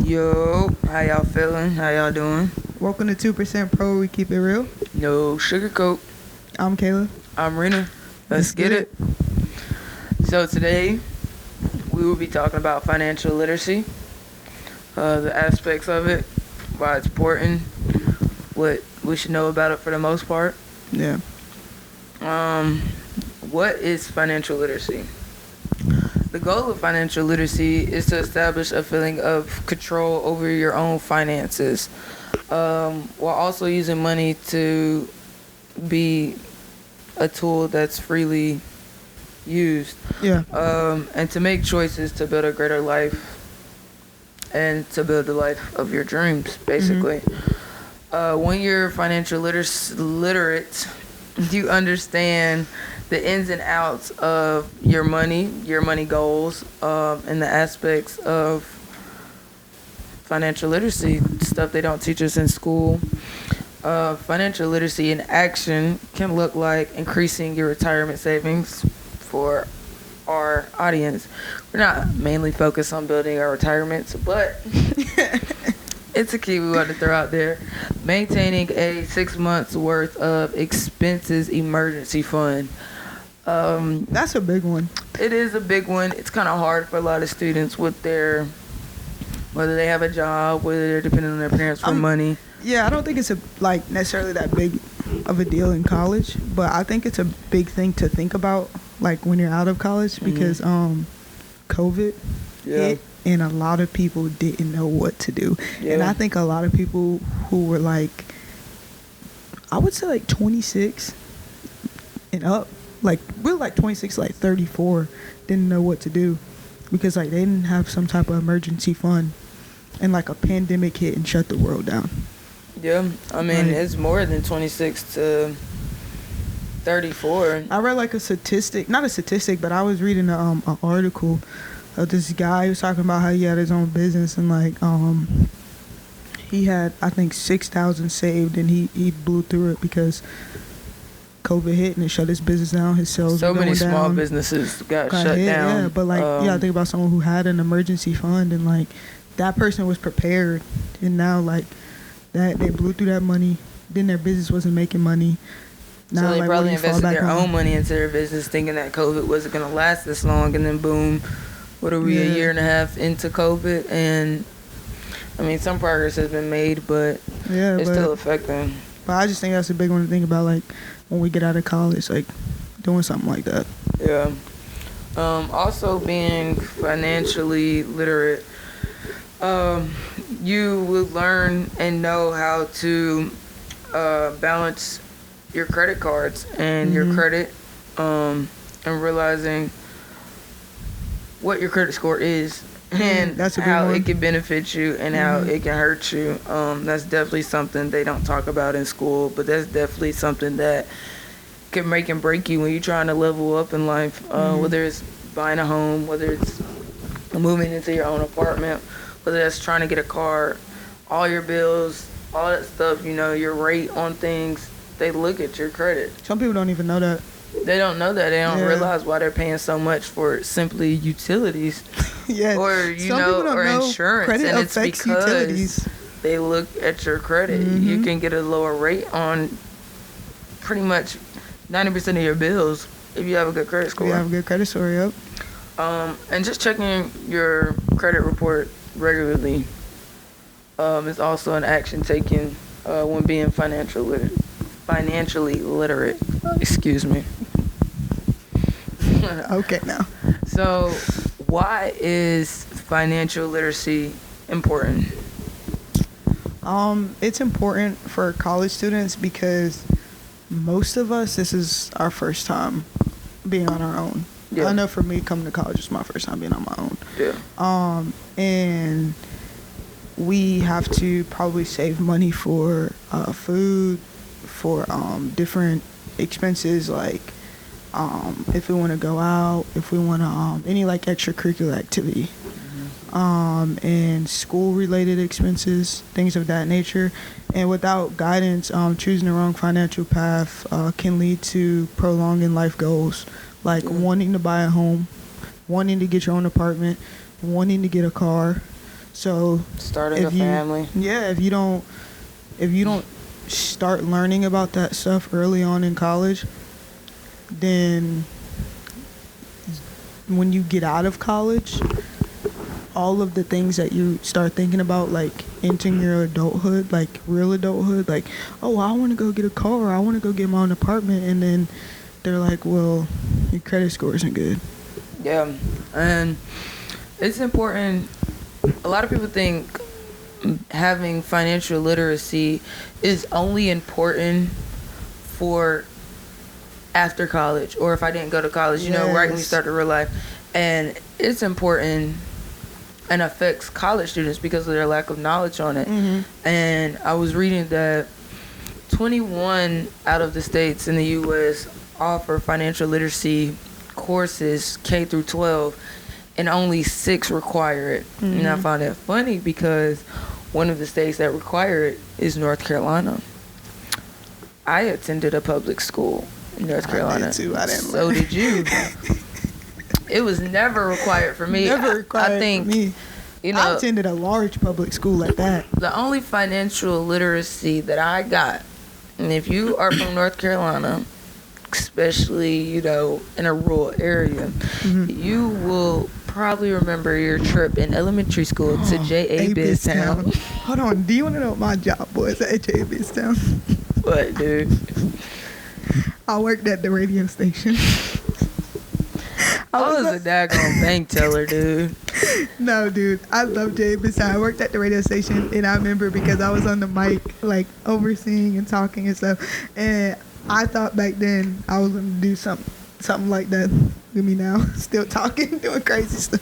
Yo, how y'all feeling? How y'all doing? Welcome to 2% Pro, we keep it real. No sugarcoat. I'm Kayla. I'm Rinnah. Let's get it. So today, we will be talking about financial literacy, the aspects of it, why it's important, what we should know about it for the most part. Yeah. What is financial literacy? The goal of financial literacy is to establish a feeling of control over your own finances, while also using money to be a tool that's freely used. Yeah. And to make choices to build a greater life and to build the life of your dreams, basically. When you're financial literate, you understand the ins and outs of your money goals, and the aspects of financial literacy, stuff they don't teach us in school. Financial literacy in action can look like increasing your retirement savings for our audience. We're not mainly focused on building our retirements, but it's a key we want to throw out there. Maintaining a 6 months worth of expenses emergency fund. That's a big one. It is a big one. It's kind of hard for a lot of students with whether they have a job, whether they're dependent on their parents for money. Yeah, I don't think it's necessarily that big of a deal in college, but I think it's a big thing to think about when you're out of college because COVID hit and a lot of people didn't know what to do. Yeah. And I think a lot of people who were I would say 26 and up, we're 26, 34, didn't know what to do because they didn't have some type of emergency fund and a pandemic hit and shut the world down. Yeah, I mean, it's more than 26 to 34. I read a statistic, not a statistic, but I was reading an article of this guy who was talking about how he had his own business and he had, I think, 6,000 saved and he blew through it because COVID hit and it shut his business down. His sales so were going many down. small businesses got shut hit, down. Yeah, but you gotta think about someone who had an emergency fund and that person was prepared and now that they blew through that money. Then their business wasn't making money. Now, so they probably invested their own money into their business, thinking that COVID wasn't gonna last this long, and then boom, what are we, a year and a half into COVID? And I mean, some progress has been made, but it's still affecting. But I just think that's a big one to think about, when we get out of college, doing something like that. Yeah. Also being financially literate, you will learn and know how to balance your credit cards and your credit, and realizing what your credit score is and that's how it can benefit you and how it can hurt you. That's definitely something they don't talk about in school, but that's definitely something that can make and break you when you're trying to level up in life, whether it's buying a home, whether it's moving into your own apartment, whether that's trying to get a car, all your bills, all that stuff, your rate on things, they look at your credit. Some people don't even know that. They don't know that. They don't realize why they're paying so much for simply utilities. Yeah. Or, or insurance. Credit and it's affects because utilities. They look at your credit. You can get a lower rate on pretty much 90% of your bills if you have a good credit score. You have a good credit score, yep. And just checking your credit report regularly is also an action taken when being financially literate. Excuse me. Okay, now. So, why is financial literacy important? It's important for college students because most of us, this is our first time being on our own. Yeah. I know for me, coming to college is my first time being on my own. Yeah. And we have to probably save money for food, for different expenses if we want to go out, if we want to any extracurricular activity, and school-related expenses, things of that nature. And without guidance, choosing the wrong financial path can lead to prolonging life goals, wanting to buy a home, wanting to get your own apartment, wanting to get a car, So Starting a family. Yeah, if you don't start learning about that stuff early on in college, then when you get out of college, all of the things that you start thinking about, like entering your adulthood, like real adulthood, like, oh, I want to go get a car, I want to go get my own apartment, and then they're like, well, your credit score isn't good. Yeah, and it's important. A lot of people think having financial literacy is only important for after college, or if I didn't go to college, you know, right when you start real life. And it's important and affects college students because of their lack of knowledge on it. Mm-hmm. And I was reading that 21 out of the states in the U.S. offer financial literacy courses K through 12, and only 6 require it. Mm-hmm. And I found that funny because one of the states that require it is North Carolina. I attended a public school in North Carolina. I did too. I didn't so did you. It was never required for me. Never required I think, for me. You know, I attended a large public school at that. The only financial literacy that I got, and if you are from North Carolina, especially, you know, in a rural area, mm-hmm. you will probably remember your trip in elementary school to J.A. Biztown. Hold on, do you want to know what my job was at J.A. Biztown? What, dude? I worked at the radio station. I was a daggone bank teller, dude. No, dude. I love J.A. Biztown. I worked at the radio station, and I remember because I was on the mic, like, overseeing and talking and stuff, and I thought back then I was going to do something like that. Look at me now, still talking, doing crazy stuff.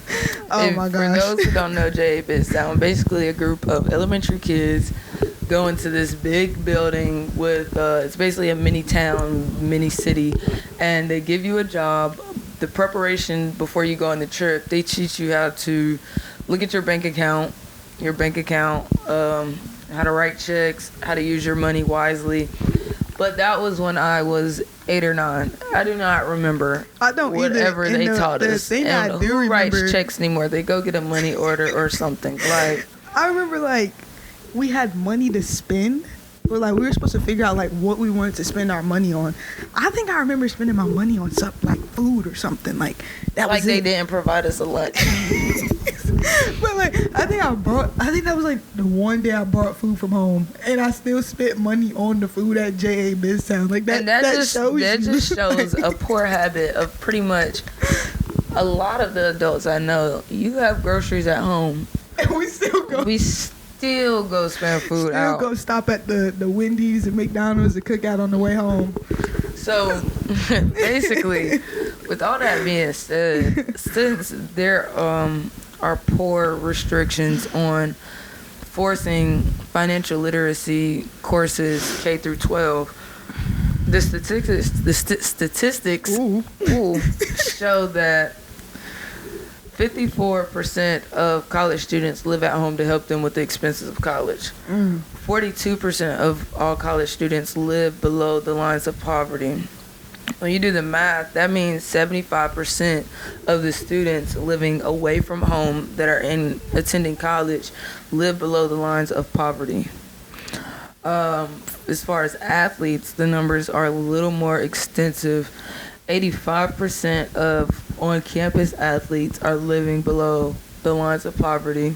Oh, my gosh. For those who don't know J.A. Biztown, basically a group of elementary kids go into this big building with, it's basically a mini town, mini city, and they give you a job. The preparation before you go on the trip, they teach you how to look at your bank account, how to write checks, how to use your money wisely. But that was when I was 8 or 9. I do not remember whatever they taught us. And who writes checks anymore? They go get a money order or something. Like, I remember, like, we had money to spend. But, like, we were supposed to figure out, like, what we wanted to spend our money on. I think I remember spending my money on something like food or something. Like, that was they didn't provide us a lunch. But, like, I think that was, like, the one day I brought food from home. And I still spent money on the food at J.A. Biztown. Like, that just shows a poor habit of pretty much a lot of the adults I know. You have groceries at home. And we still go. Still go spend food out. Still go stop at the Wendy's and McDonald's and cook out on the way home. So, basically, with all that being said, since there are poor restrictions on forcing financial literacy courses K through 12, the statistics show that 54% of college students live at home to help them with the expenses of college. 42% of all college students live below the lines of poverty. When you do the math, that means 75% of the students living away from home that are attending college live below the lines of poverty. As far as athletes, the numbers are a little more extensive. 85% of on-campus athletes are living below the lines of poverty,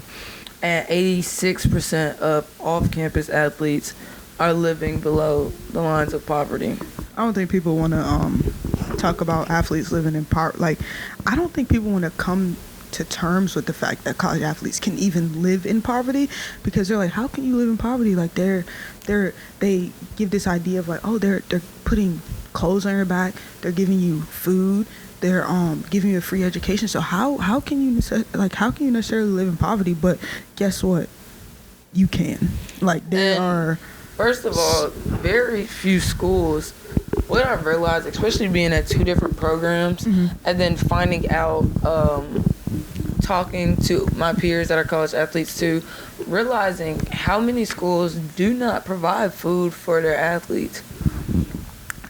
and 86% of off-campus athletes are living below the lines of poverty. I don't think people want to talk about athletes living in poverty. Like, I don't think people want to come to terms with the fact that college athletes can even live in poverty, because they're like, how can you live in poverty? Like, they give this idea of like, oh, they're putting clothes on your back, they're giving you food, they're giving you a free education. So how can you necessarily live in poverty? But guess what? You can. Like, there are. First of all, very few schools. What I've realized, especially being at 2 different programs, mm-hmm. and then finding out, talking to my peers that are college athletes too, realizing how many schools do not provide food for their athletes.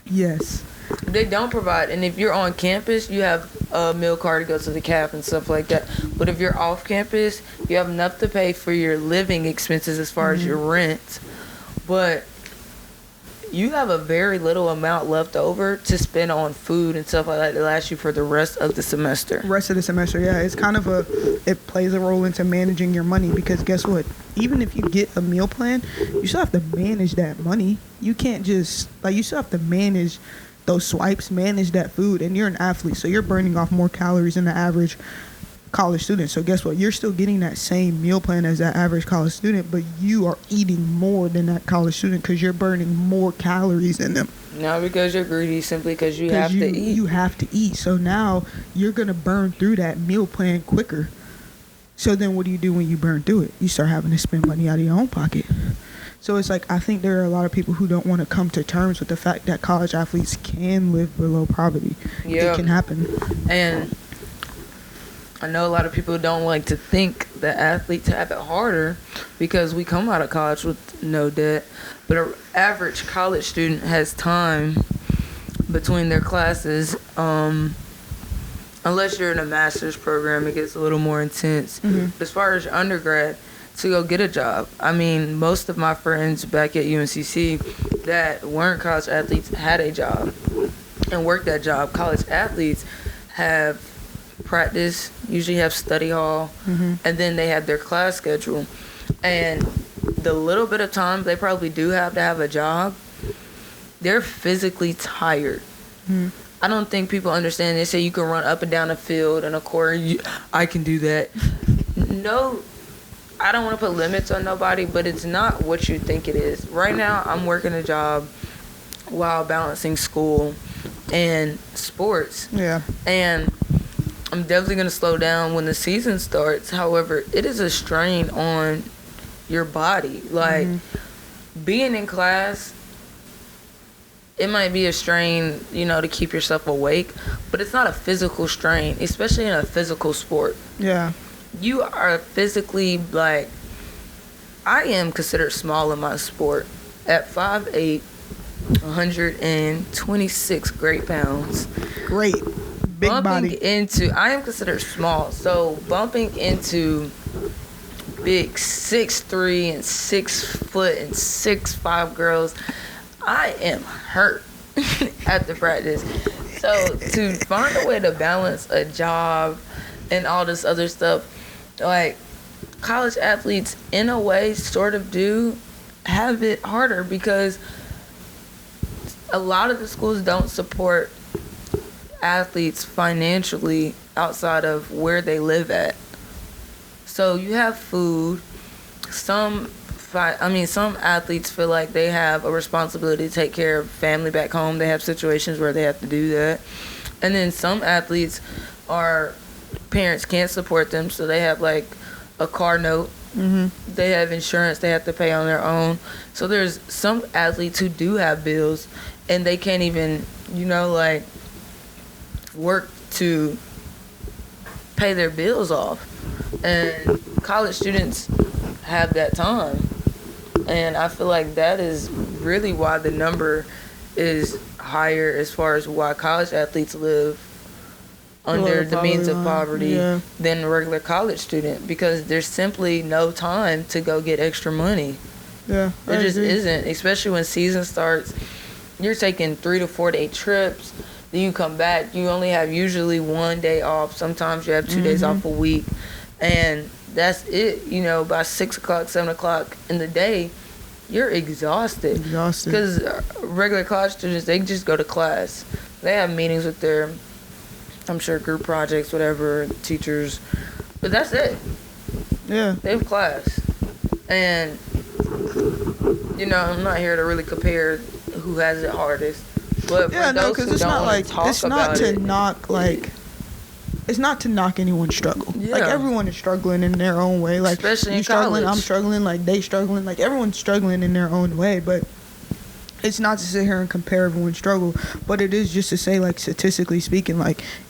Yes. They don't provide. And if you're on campus, you have a meal card to go to the cap and stuff like that. But if you're off campus, you have enough to pay for your living expenses as far as your rent, but you have a very little amount left over to spend on food and stuff like that to last you for the rest of the semester. Yeah. It's kind of it plays a role into managing your money, because guess what? Even if you get a meal plan, you still have to manage that money. You can't just, you still have to manage those swipes, manage that food, and you're an athlete, so you're burning off more calories than the average college student. So guess what? You're still getting that same meal plan as that average college student, but you are eating more than that college student because you're burning more calories than them. Not because you're greedy, simply because you have to eat. You have to eat. So now you're going to burn through that meal plan quicker. So then what do you do when you burn through it? You start having to spend money out of your own pocket. So it's like, I think there are a lot of people who don't want to come to terms with the fact that college athletes can live below poverty. Yeah. It can happen. And I know a lot of people don't like to think that athletes have it harder because we come out of college with no debt. But an average college student has time between their classes. Unless you're in a master's program, it gets a little more intense. But as far as your undergrad, to go get a job. I mean, most of my friends back at UNCC that weren't college athletes had a job and worked that job. College athletes have practice, usually have study hall, and then they have their class schedule. And the little bit of time they probably do have to have a job, they're physically tired. I don't think people understand. They say you can run up and down the field in a quarter. I can do that. No, I don't want to put limits on nobody, but it's not what you think it is. Right now, I'm working a job while balancing school and sports. Yeah. And I'm definitely going to slow down when the season starts. However, it is a strain on your body. Like, being in class, it might be a strain, to keep yourself awake, but it's not a physical strain, especially in a physical sport. Yeah. You are physically, I am considered small in my sport. At 5'8", 126 great pounds. Great. Big body. I am considered small, so bumping into big 6'3" and 6 foot and 6'5" girls, I am hurt after practice. So to find a way to balance a job and all this other stuff, college athletes in a way sort of do have it harder because a lot of the schools don't support athletes financially outside of where they live at. So you have food. Some athletes feel like they have a responsibility to take care of family back home. They have situations where they have to do that. And then some athletes parents can't support them, so they have a car note. They have insurance they have to pay on their own. So there's some athletes who do have bills and they can't even, work to pay their bills off. And college students have that time. And I feel like that is really why the number is higher as far as why college athletes live under the means of poverty than a regular college student, because there's simply no time to go get extra money. Yeah, there just isn't, especially when season starts. You're taking 3 to 4 day trips. Then you come back. You only have usually 1 day off. Sometimes you have 2 days off a week. And that's it. By 6 o'clock, 7 o'clock in the day, you're exhausted. Because regular college students, they just go to class. They have meetings with their, I'm sure, group projects, whatever, teachers. But that's it. Yeah. They have class. And, I'm not here to really compare who has it hardest. But for those who it's don't not want to talk it's not about to it, knock it's not to knock anyone's struggle. Yeah. Everyone is struggling in their own way. Especially you in struggling, college. I'm struggling, they struggling. Everyone's struggling in their own way. But it's not to sit here and compare everyone's struggle. But it is just to say, statistically speaking,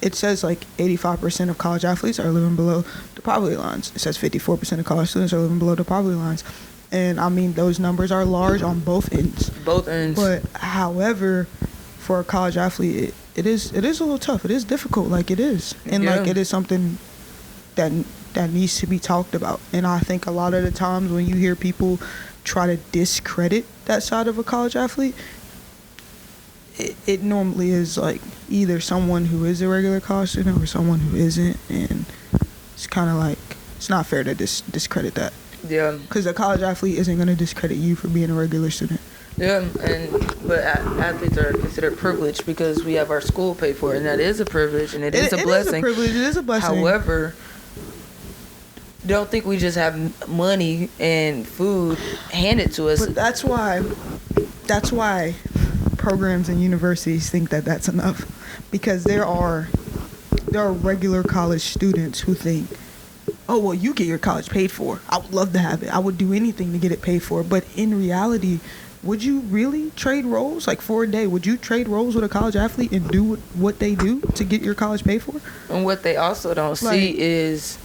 it says 85% of college athletes are living below the poverty lines. It says 54% of college students are living below the poverty lines. And I mean, those numbers are large on both ends. Both ends. But however, for a college athlete, it is a little tough. It is difficult, like it is, and like it is something that needs to be talked about. And I think a lot of the times when you hear people try to discredit that side of a college athlete, it normally is like either someone who is a regular college student or someone who isn't, and it's kind of like it's not fair to discredit that. Yeah. Because a college athlete isn't going to discredit you for being a regular student. Yeah, but athletes are considered privileged because we have our school paid for, and that is a privilege, and it is a blessing. It is a privilege. It is a blessing. However, don't think we just have money and food handed to us. But that's why programs and universities think that that's enough, because there are regular college students who think, oh, well, you get your college paid for. I would love to have it. I would do anything to get it paid for. But in reality, would you really trade roles? Like, for a day, would you trade roles with a college athlete and do what they do to get your college paid for? And what they also don't see is,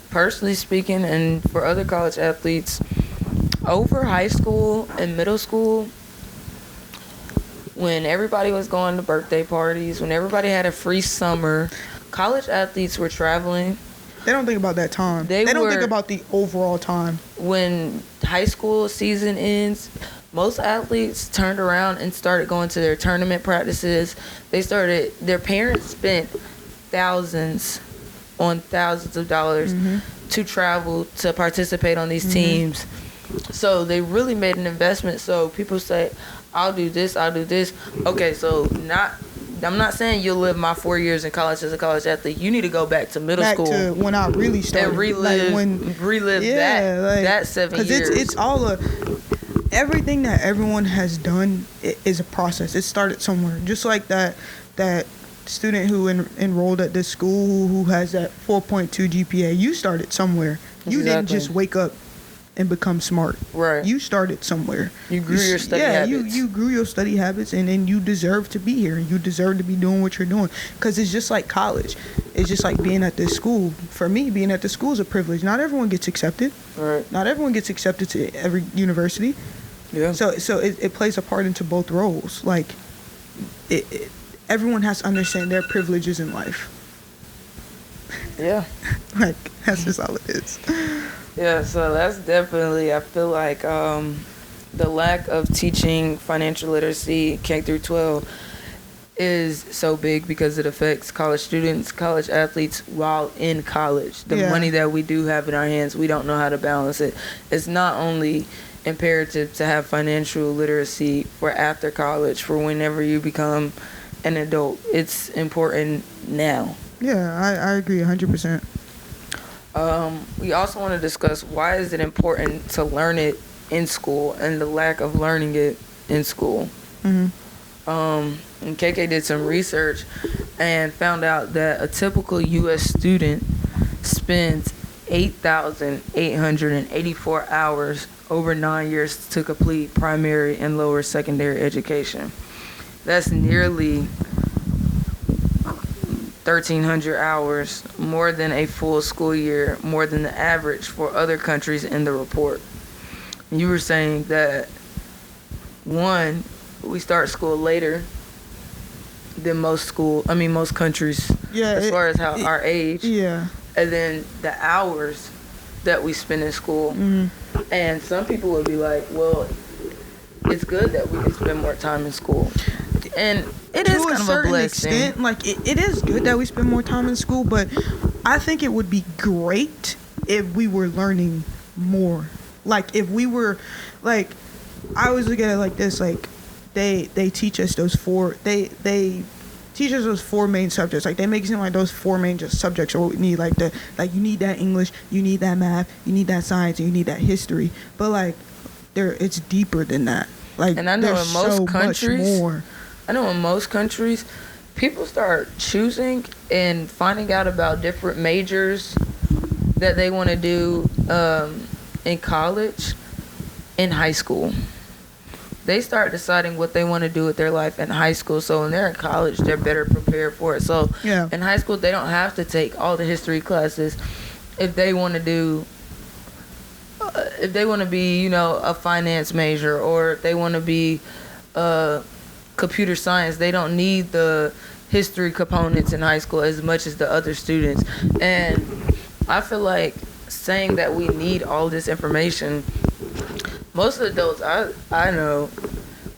personally speaking, and for other college athletes, over high school and middle school, when everybody was going to birthday parties, when everybody had a free summer, college athletes were traveling. They don't think about that time. They don't think about the overall time. When high school season ends, most athletes turned around and started going to their tournament practices. Their parents spent thousands of dollars to travel, to participate on these teams. So they really made an investment. So people say, I'll do this. Okay, so I'm not saying you'll live my 4 years in college as a college athlete. You need to go back to middle school. To when I really started. And relive that 7 years. Because it's all everything that everyone has done is a process. It started somewhere. Just like that student who enrolled at this school who has that 4.2 GPA. You started somewhere. You didn't just wake up and become smart. Right. You started somewhere. You grew your study habits. You grew your study habits, and then you deserve to be here. You deserve to be doing what you're doing. Because it's just like college. It's just like being at this school. For me, being at this school is a privilege. Not everyone gets accepted. Right. Not everyone gets accepted to every university. Yeah. So it plays a part into both roles. Like, everyone has to understand their privileges in life. Yeah. Like, that's just all it is. Yeah, so that's definitely, I feel like the lack of teaching financial literacy K through 12 is so big because it affects college students, college athletes while in college. The money that we do have in our hands, we don't know how to balance it. It's not only imperative to have financial literacy for after college, for whenever you become an adult. It's important now. Yeah, I agree 100%. We also want to discuss why is it important to learn it in school and the lack of learning it in school. And KK did some research and found out that a typical U.S. student spends 8,884 hours over 9 years to complete primary and lower secondary education. That's nearly 1,300 hours, more than a full school year, more than the average for other countries in the report. You were saying that, one, we start school later than most countries, as far as our age. Yeah. And then the hours that we spend in school. And some people would be like, well, it's good that we can spend more time in school. And it is kind of a blessing. Extent, like it is good that we spend more time in school, but I think it would be great if we were learning more. Like if we were, like, I always look at it like this, like they teach us those four main subjects. Like they make it seem like those four main subjects are what we need. Like you need that English, you need that math, you need that science, and you need that history. But like it's deeper than that. Like, and I know in most countries, more. I know in most countries, people start choosing and finding out about different majors that they want to do in college in high school. They start deciding what they want to do with their life in high school. So when they're in college, they're better prepared for it. So in high school, they don't have to take all the history classes if they want to do. If they want to be, a finance major, or if they want to be computer science. They don't need the history components in high school as much as the other students. And I feel like saying that we need all this information, most of the adults I know,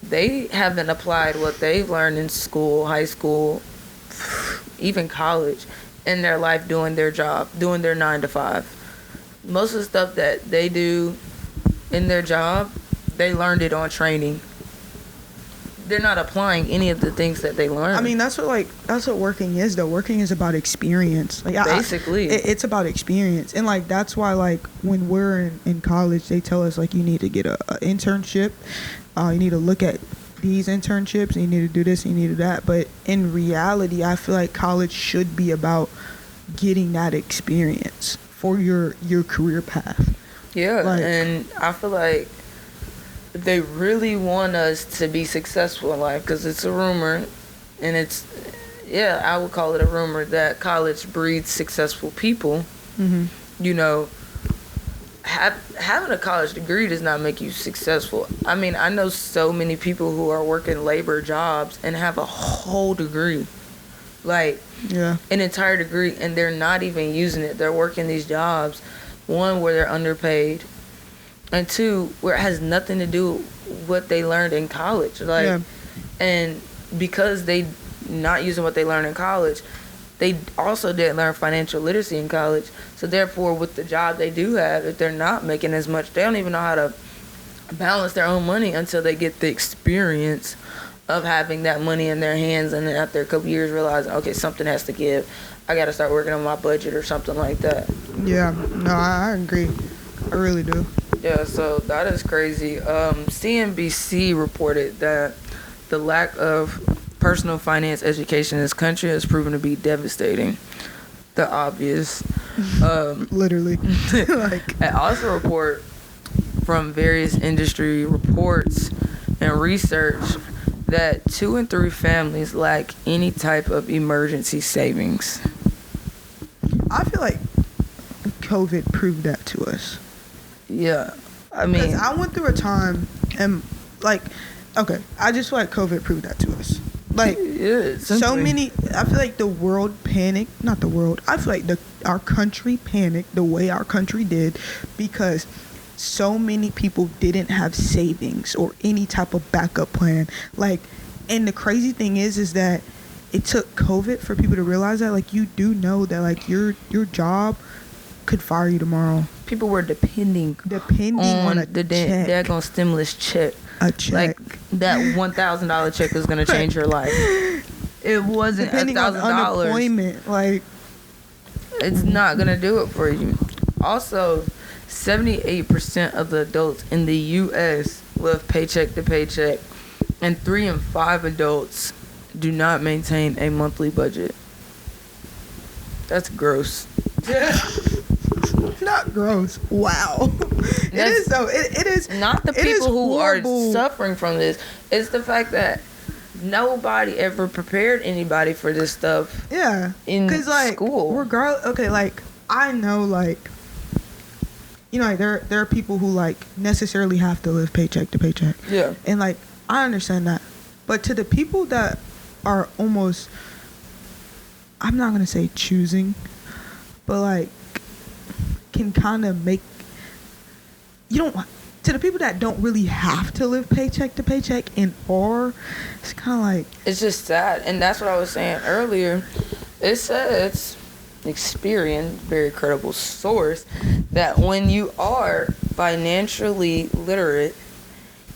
they haven't applied what they've learned in school, high school, even college, in their life doing their job, doing their 9 to 5. Most of the stuff that they do in their job, they learned it on training. They're not applying any of the things that they learned. I mean, that's what working is, though. Working is about experience. Like, basically. It's about experience. And, like, that's why, like, when we're in college, they tell us, like, you need to get a internship. You need to look at these internships, and you need to do this, and you need to do that. But in reality, I feel like college should be about getting that experience for your career path. Yeah, like, and I feel like they really want us to be successful in life, because it's a rumor, and I would call it a rumor that college breeds successful people. Mm-hmm. You know, having a college degree does not make you successful. I mean, I know so many people who are working labor jobs and have a whole degree, like an entire degree, and they're not even using it. They're working these jobs, one, where they're underpaid, and two, where it has nothing to do with what they learned in college. And because they not using what they learned in college, they also didn't learn financial literacy in college. So therefore, with the job they do have, if they're not making as much, they don't even know how to balance their own money until they get the experience of having that money in their hands, and then after a couple years realizing, okay, something has to give. I got to start working on my budget or something like that. Yeah, no, I agree. I really do. Yeah, so that is crazy. CNBC reported that the lack of personal finance education in this country has proven to be devastating. The obvious. Literally. And also report from various industry reports and research that 2 in 3 families lack any type of emergency savings. I feel like COVID proved that to us. Yeah, I mean, 'cause I went through a time, and like, okay, I just feel like COVID proved that to us. Like, so many, I feel like the world panicked, not the world, I feel like our country panicked the way our country did, because so many people didn't have savings or any type of backup plan. Like, and the crazy thing is that it took COVID for people to realize that, like, you do know that, like, your job could fire you tomorrow. People were depending on a the check. daggone stimulus check. A check. Like, that $1,000 check was going to change your life. It wasn't depending on $1,000. unemployment, like, it's not going to do it for you. Also, 78% of the adults in the U.S. live paycheck to paycheck, and 3 in 5 adults do not maintain a monthly budget. That's gross. Not gross. Wow. It is though. It is not the people who are suffering from this. It's the fact that nobody ever prepared anybody for this stuff. Yeah. In school. Regardless. Okay. Like, I know. Like, you know, like, there are people who, like, necessarily have to live paycheck to paycheck. Yeah. And, like, I understand that, but to the people that are almost, I'm not gonna say choosing, but, like, can kind of make, to the people that don't really have to live paycheck to paycheck and are, it's kind of like, it's just sad. And that's what I was saying earlier. It says, Experian, very credible source, that when you are financially literate,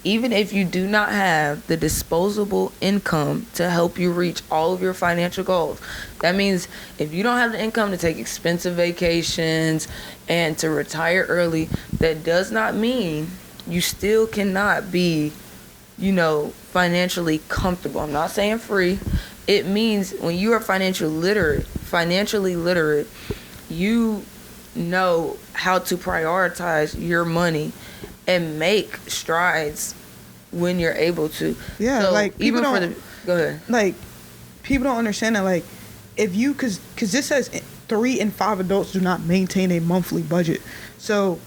even if you do not have the disposable income to help you reach all of your financial goals, that means if you don't have the income to take expensive vacations and to retire early, that does not mean you still cannot be, financially comfortable. I'm not saying free. It means when you are financially literate, you know how to prioritize your money and make strides when you're able to. Yeah, so like, even for the, go ahead. Like, people don't understand that, like, if you, because this says 3 in 5 adults do not maintain a monthly budget. So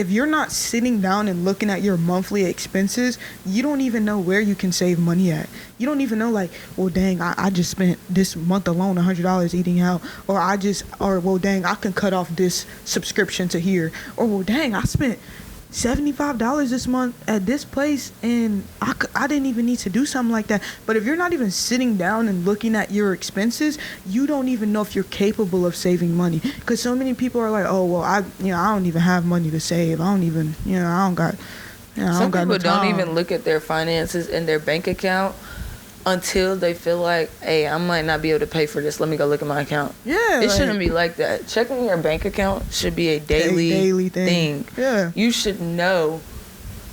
if you're not sitting down and looking at your monthly expenses, you don't even know where you can save money at. You don't even know, like, well, dang, I just spent this month alone $100 eating out, or well, dang, I can cut off this subscription to here, or well, dang, I spent $75 this month at this place and I didn't even need to do something like that. But if you're not even sitting down and looking at your expenses, you don't even know if you're capable of saving money. Because so many people are like, oh, well, I don't even have money to save. I don't even, I don't got, some people don't even look at their finances in their bank account until they feel like, hey, I might not be able to pay for this. Let me go look at my account. Yeah. It shouldn't be like that. Checking your bank account should be a daily thing. Yeah. You should know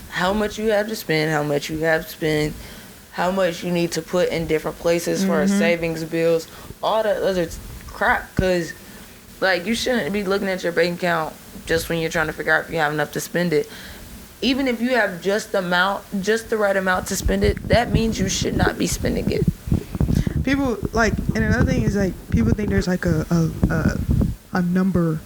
how much you have to spend, how much you have to spend, how much you need to put in different places for savings, bills, all that other crap. Because, like, you shouldn't be looking at your bank account just when you're trying to figure out if you have enough to spend it. Even if you have just the right amount to spend it, that means you should not be spending it. People, like, and another thing is, like, people think there's like a number,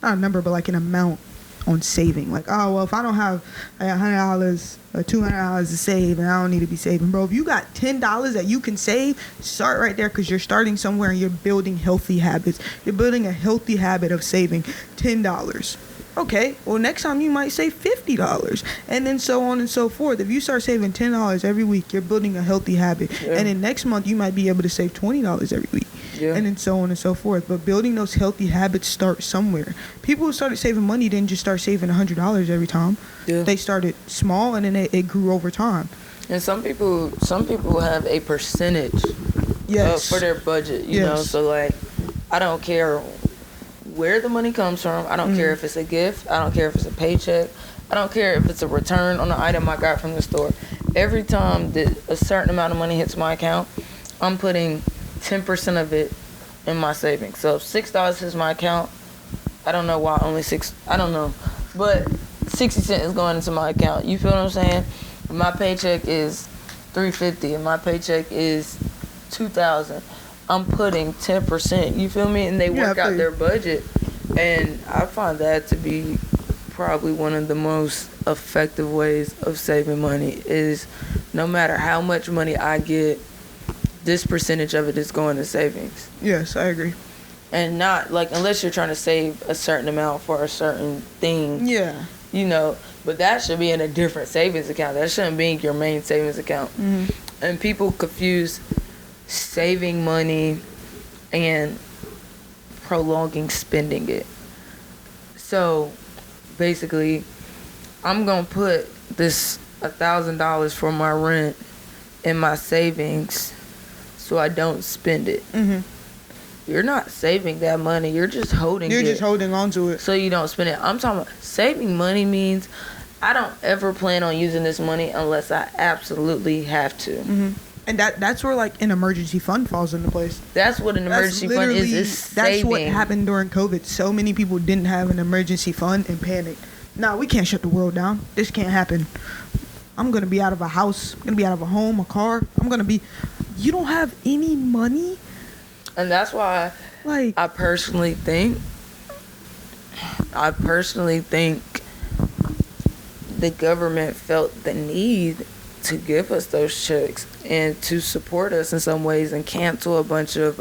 not a number, but like an amount on saving. Like, oh, well, if I don't have $100 or $200 to save, and I don't need to be saving, bro. If you got $10 that you can save, start right there, because you're starting somewhere and you're building healthy habits. You're building a healthy habit of saving $10. Okay, well, next time you might save $50, and then so on and so forth. If you start saving $10 every week, you're building a healthy habit. Yeah. And then next month, you might be able to save $20 every week. Yeah. And then so on and so forth. But building those healthy habits start somewhere. People who started saving money didn't just start saving $100 every time. Yeah. They started small, and then it grew over time. And some people have a percentage for their budget, you know? So, like, I don't care where the money comes from. I don't care if it's a gift. I don't care if it's a paycheck. I don't care if it's a return on an item I got from the store. Every time that a certain amount of money hits my account, I'm putting 10% of it in my savings. So if $6 hits my account, I don't know why only $6. I don't know, but 60 cents is going into my account. You feel what I'm saying? My paycheck is $350 and my paycheck is $2,000. I'm putting 10%, you feel me? And they work out their budget. And I find that to be probably one of the most effective ways of saving money, is no matter how much money I get, this percentage of it is going to savings. Yes, I agree. And not, like, unless you're trying to save a certain amount for a certain thing. Yeah. You know, but that should be in a different savings account. That shouldn't be your main savings account. Mm-hmm. And people confuse saving money and prolonging spending it. So basically, I'm gonna put this $1,000 for my rent in my savings so I don't spend it. Mm-hmm. You're not saving that money. You're just holding it. You're just holding on to it so you don't spend it. I'm talking about saving money means I don't ever plan on using this money unless I absolutely have to. Mm-hmm. And that's where, like, an emergency fund falls into place. That's what an emergency fund is saving. That's what happened during COVID. So many people didn't have an emergency fund and panicked. No, we can't shut the world down. This can't happen. I'm going to be out of a house. I'm going to be out of a home, a car. You don't have any money? And that's why, like, I personally think the government felt the need to give us those checks and to support us in some ways and cancel a bunch of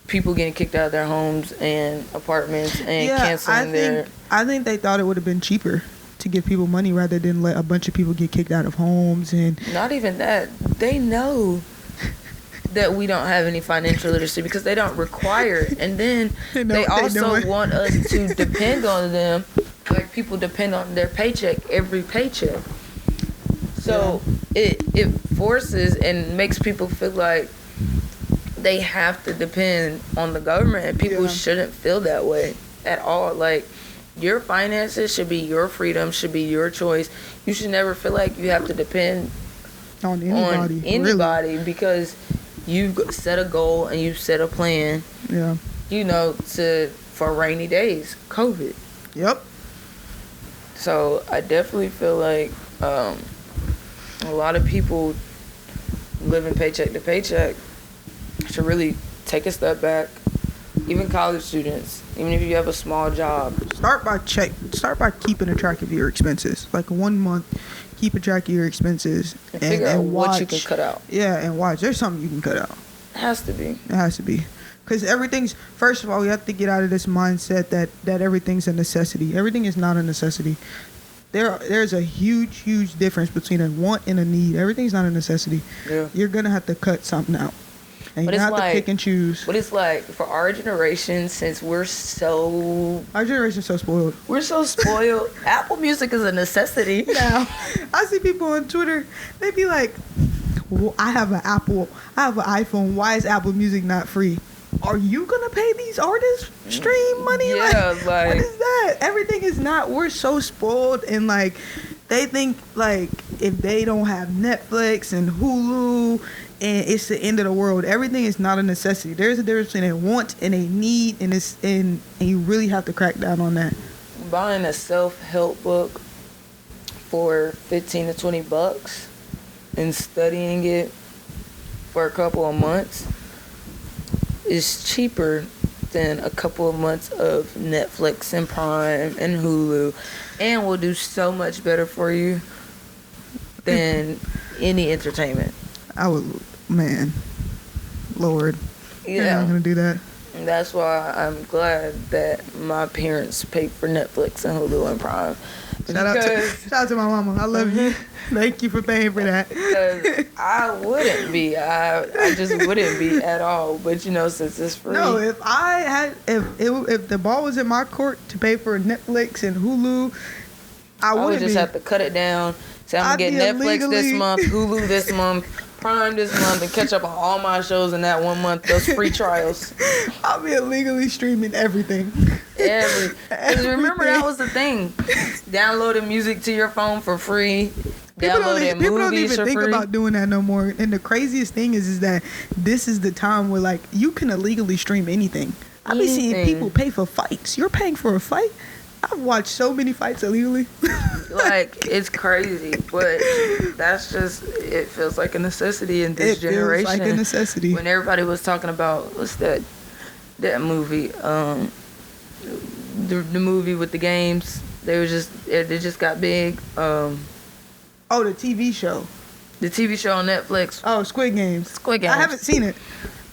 people getting kicked out of their homes and apartments and canceling I think they thought it would have been cheaper to give people money rather than let a bunch of people get kicked out of homes. And not even that. They know that we don't have any financial literacy because they don't require it. And then they also want us to depend on them like people depend on their paycheck, every paycheck. So it forces and makes people feel like they have to depend on the government, and people shouldn't feel that way at all. Like, your finances should be your freedom, should be your choice. You should never feel like you have to depend on anybody really. Because you've set a goal and you've set a plan. Yeah. You know, for rainy days, COVID. Yep. So I definitely feel like a lot of people living paycheck to paycheck should really take a step back. Even college students, even if you have a small job, start by keeping a track of your expenses. Like 1 month, keep a track of your expenses and figure out watch what you can cut out. Yeah, and watch. There's something you can cut out. It has to be. It has to be. Because everything's, first of all, we have to get out of this mindset that everything's a necessity. Everything is not a necessity. There's a huge difference between a want and a need. Everything's not a necessity. Yeah. You're going to have to cut something out. And But you it's have to like- pick and choose. But it's like, for our generation, since Our generation's so spoiled. we're so spoiled, Apple Music is a necessity. Now, I see people on Twitter, they be like, well, I have an iPhone. Why is Apple Music not free? Are you going to pay these artists stream money? Yeah, what like- is that? Everything is not, we're so spoiled, and like, they think like if they don't have Netflix and Hulu, and it's the end of the world. Everything is not a necessity. There's a difference between a want and a need, and you really have to crack down on that. Buying a self-help book for $15 to $20 and studying it for a couple of months is cheaper than a couple of months of Netflix and Prime and Hulu, and will do so much better for you than any entertainment. I would, man, Lord, you're not gonna do that. And that's why I'm glad that my parents paid for Netflix and Hulu and Prime. Shout out to my mama. I love you. Thank you for paying for that. Because I wouldn't be. I just wouldn't be at all. But you know, since it's free. No, if the ball was in my court to pay for Netflix and Hulu, I would wouldn't just be. have to cut it down. Say I'm I'd gonna be get Netflix this illegally- month, Hulu this month, Prime this month, and catch up on all my shows in that 1 month. Those free trials. I'll be illegally streaming everything. Because remember, that was the thing. Downloading music to your phone for free. Downloading People don't movies even for think free. about doing that no more. And the craziest thing is that this is the time where like you can illegally stream anything. I've been seeing Anything. people pay for fights. You're paying for a fight? I've watched so many fights illegally. Like, it's crazy, but that's just, it feels like a necessity in this generation. Feels like a necessity. When everybody was talking about, what's that movie, the movie with the games, it just got big. Oh, the TV show. The TV show on Netflix, Oh, Squid Games. Squid Games. I haven't seen it.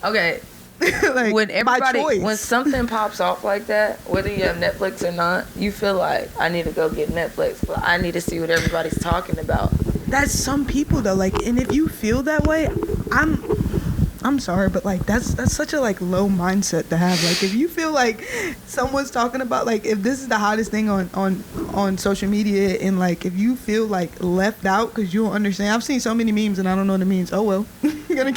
Okay, Like, when by everybody, choice. when something pops off like that, whether you have Netflix or not, you feel like, I need to go get Netflix, but I need to see what everybody's talking about. That's some people though, like, and if you feel that way, I'm sorry, but like that's such a like low mindset to have. Like, if you feel like someone's talking about, like, if this is the hottest thing on social media, and like if you feel like left out because you don't understand. I've seen so many memes and I don't know what it means. Oh well. I'm gonna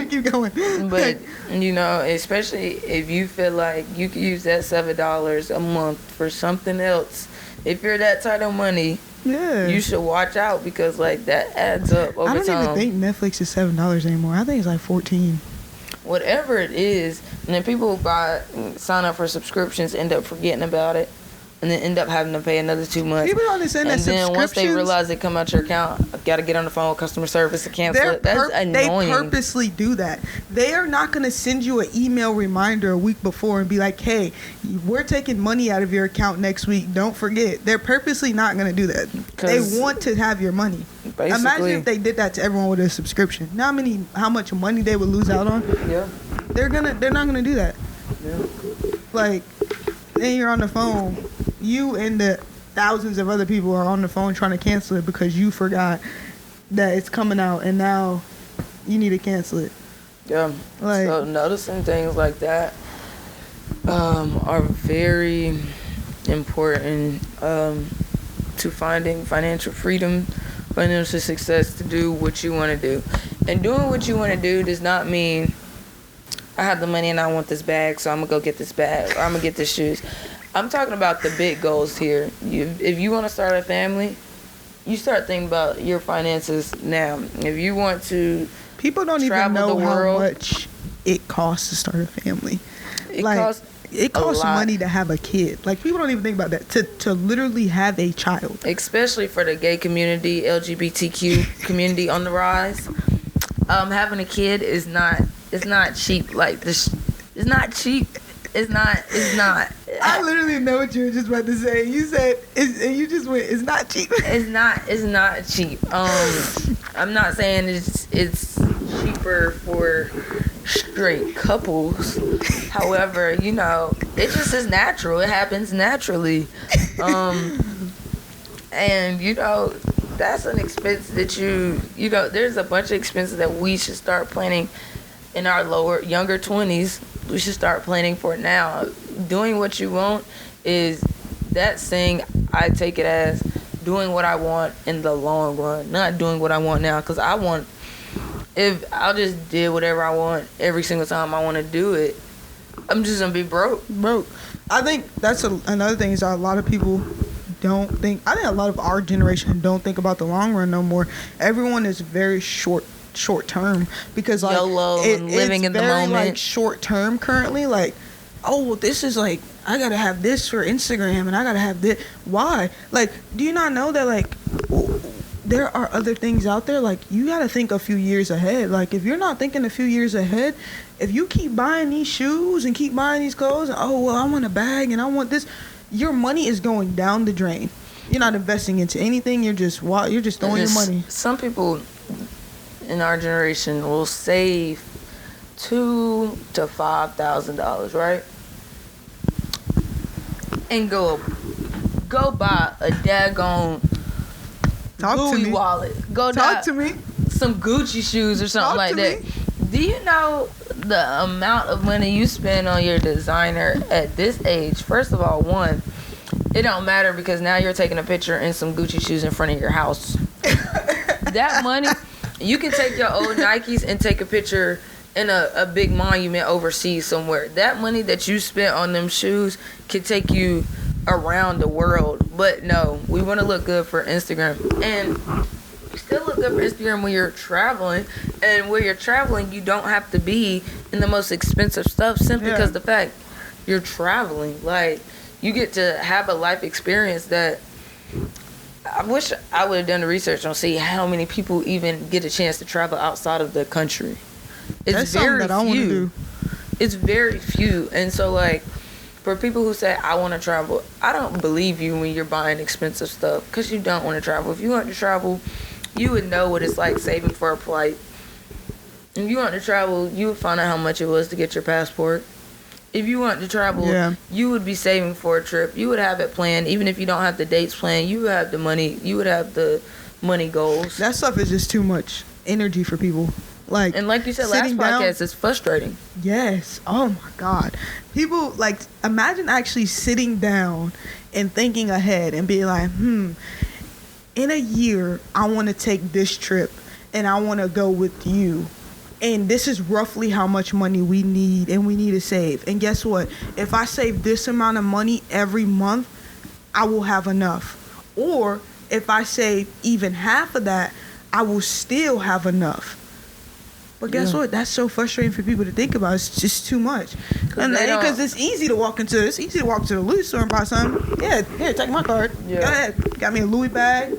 keep going. But you know, especially if you feel like you could use that $7 a month for something else, if you're that tight of money, yeah, you should watch out, because like that adds up over I don't time. even think Netflix is $7 anymore. I think it's like 14. Whatever it is, and then people sign up for subscriptions, end up forgetting about it, and then end up having to pay another 2 months. People don't understand And that then once they subscriptions- realize it come out your account, got to get on the phone with customer service to cancel it. That's annoying. They purposely do that. They are not going to send you an email reminder a week before and be like, hey, we're taking money out of your account next week. Don't forget. They're purposely not going to do that. They 'Cause want to have your money. Imagine basically, if they did that to everyone with a subscription. Now how much money they would lose out on? yeah. They're not going to do that. Yeah. Like, then you're on the phone. You and the thousands of other people are on the phone trying to cancel it because you forgot that it's coming out, and now you need to cancel it. Yeah. Like- So noticing things like that are very important to finding financial freedom, financial success, to do what you want to do. And doing what you want to do does not mean I have the money and I want this bag, so I'm going to go get this bag, or I'm going to get the shoes. I'm talking about the big goals here. If you want to start a family, you start thinking about your finances now. If you want to People don't even travel know the how world, much it costs to start a family. it Like, costs it a costs lot. money to have a kid. Like, people don't even think about that. To literally have a child. Especially for the gay community, LGBTQ community on the rise. Having a kid it's not cheap. Like this, it's not cheap. It's not. I literally know what you were just about to say. You said, and you just went, it's not cheap. It's not cheap. I'm not saying it's cheaper for straight couples. However, it just is natural. It happens naturally. And that's an expense that there's a bunch of expenses that we should start planning in our younger 20s. We should start planning for it now. Doing what you want is that saying, I take it as doing what I want in the long run, not doing what I want now. Because if I just did whatever I want every single time I want to do it, I'm just going to be broke. I think that's another thing is that a lot of people don't think, I think a lot of our generation don't think about the long run no more. Everyone is very short term because like YOLO and living in the moment. Like short term currently, like, oh, well, this is like, I gotta have this for Instagram and I gotta have this. Why? Like, do you not know that like there are other things out there? Like, you gotta think a few years ahead. Like, if you're not thinking a few years ahead, if you keep buying these shoes and keep buying these clothes, and, oh, well, I want a bag and I want this, your money is going down the drain. You're not investing into anything. You're just throwing your money. Some people in our generation will save $2,000 to $5,000, right? And go buy a daggone Louis wallet. Talk to me. Some Gucci shoes or something like that. Do you know the amount of money you spend on your designer at this age? First of all, one, it don't matter because now you're taking a picture in some Gucci shoes in front of your house. That money, you can take your old Nikes and take a picture in a big monument overseas somewhere. That money that you spent on them shoes can take you around the world. But no, we want to look good for Instagram. And you still look good for Instagram when you're traveling. And when you're traveling, you don't have to be in the most expensive stuff simply because the fact you're traveling. Like, you get to have a life experience that I wish I would have done the research on see how many people even get a chance to travel outside of the country. That's very that I want to do. It's very few. And so, like, for people who say, I want to travel, I don't believe you when you're buying expensive stuff because you don't want to travel. If you want to travel, you would know what it's like saving for a flight. If you want to travel, you would find out how much it was to get your passport. If you want to travel, you would be saving for a trip. You would have it planned. Even if you don't have the dates planned, you would have the money. You would have the money goals. That stuff is just too much energy for people. Like, and like you said last podcast, it's frustrating. Yes. Oh my God. People, like, imagine actually sitting down and thinking ahead and being like, in a year, I want to take this trip and I want to go with you. And this is roughly how much money we need and we need to save. And guess what? If I save this amount of money every month, I will have enough. Or if I save even half of that, I will still have enough. But guess what? That's so frustrating for people to think about. It's just too much. Because it's easy to walk into the Louis store and buy something. Yeah, here, take my card. Yeah. Go ahead. Got me a Louis bag.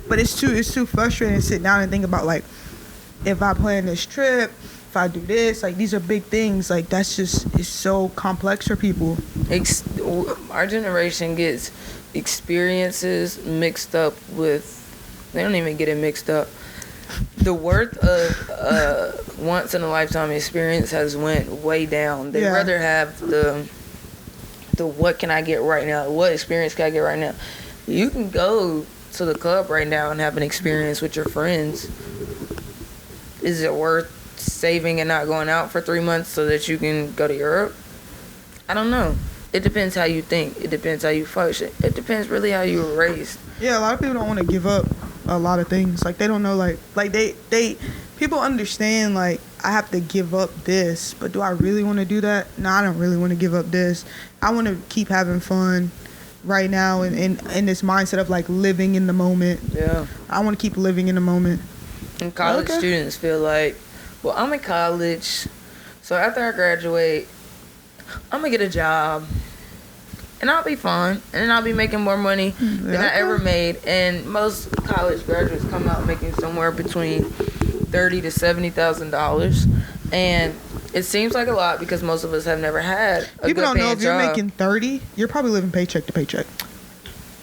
But it's too frustrating to sit down and think about, like, if I plan this trip, if I do this, like, these are big things. Like, that's just, it's so complex for people. Our generation gets experiences mixed up with, they don't even get it mixed up. The worth of once in a lifetime experience has went way down. They'd rather have the what can I get right now? What experience can I get right now? You can go to the club right now and have an experience with your friends. Is it worth saving and not going out for 3 months so that you can go to Europe? I don't know. It depends how you think. It depends how you function. It depends really how you were raised. Yeah, a lot of people don't want to give up a lot of things. Like, they don't know, like they people understand, like, I have to give up this, but do I really want to do that? No, I don't really want to give up this. I want to keep having fun right now and in this mindset of, like, living in the moment. Yeah. I want to keep living in the moment. And college students feel like, well, I'm in college, so after I graduate, I'm going to get a job, and I'll be fine, and then I'll be making more money than I ever made. And most college graduates come out making somewhere between $30,000 to $70,000. And It seems like a lot because most of us have never had a People good don't know paying if you're job. making 30, you're probably living paycheck to paycheck.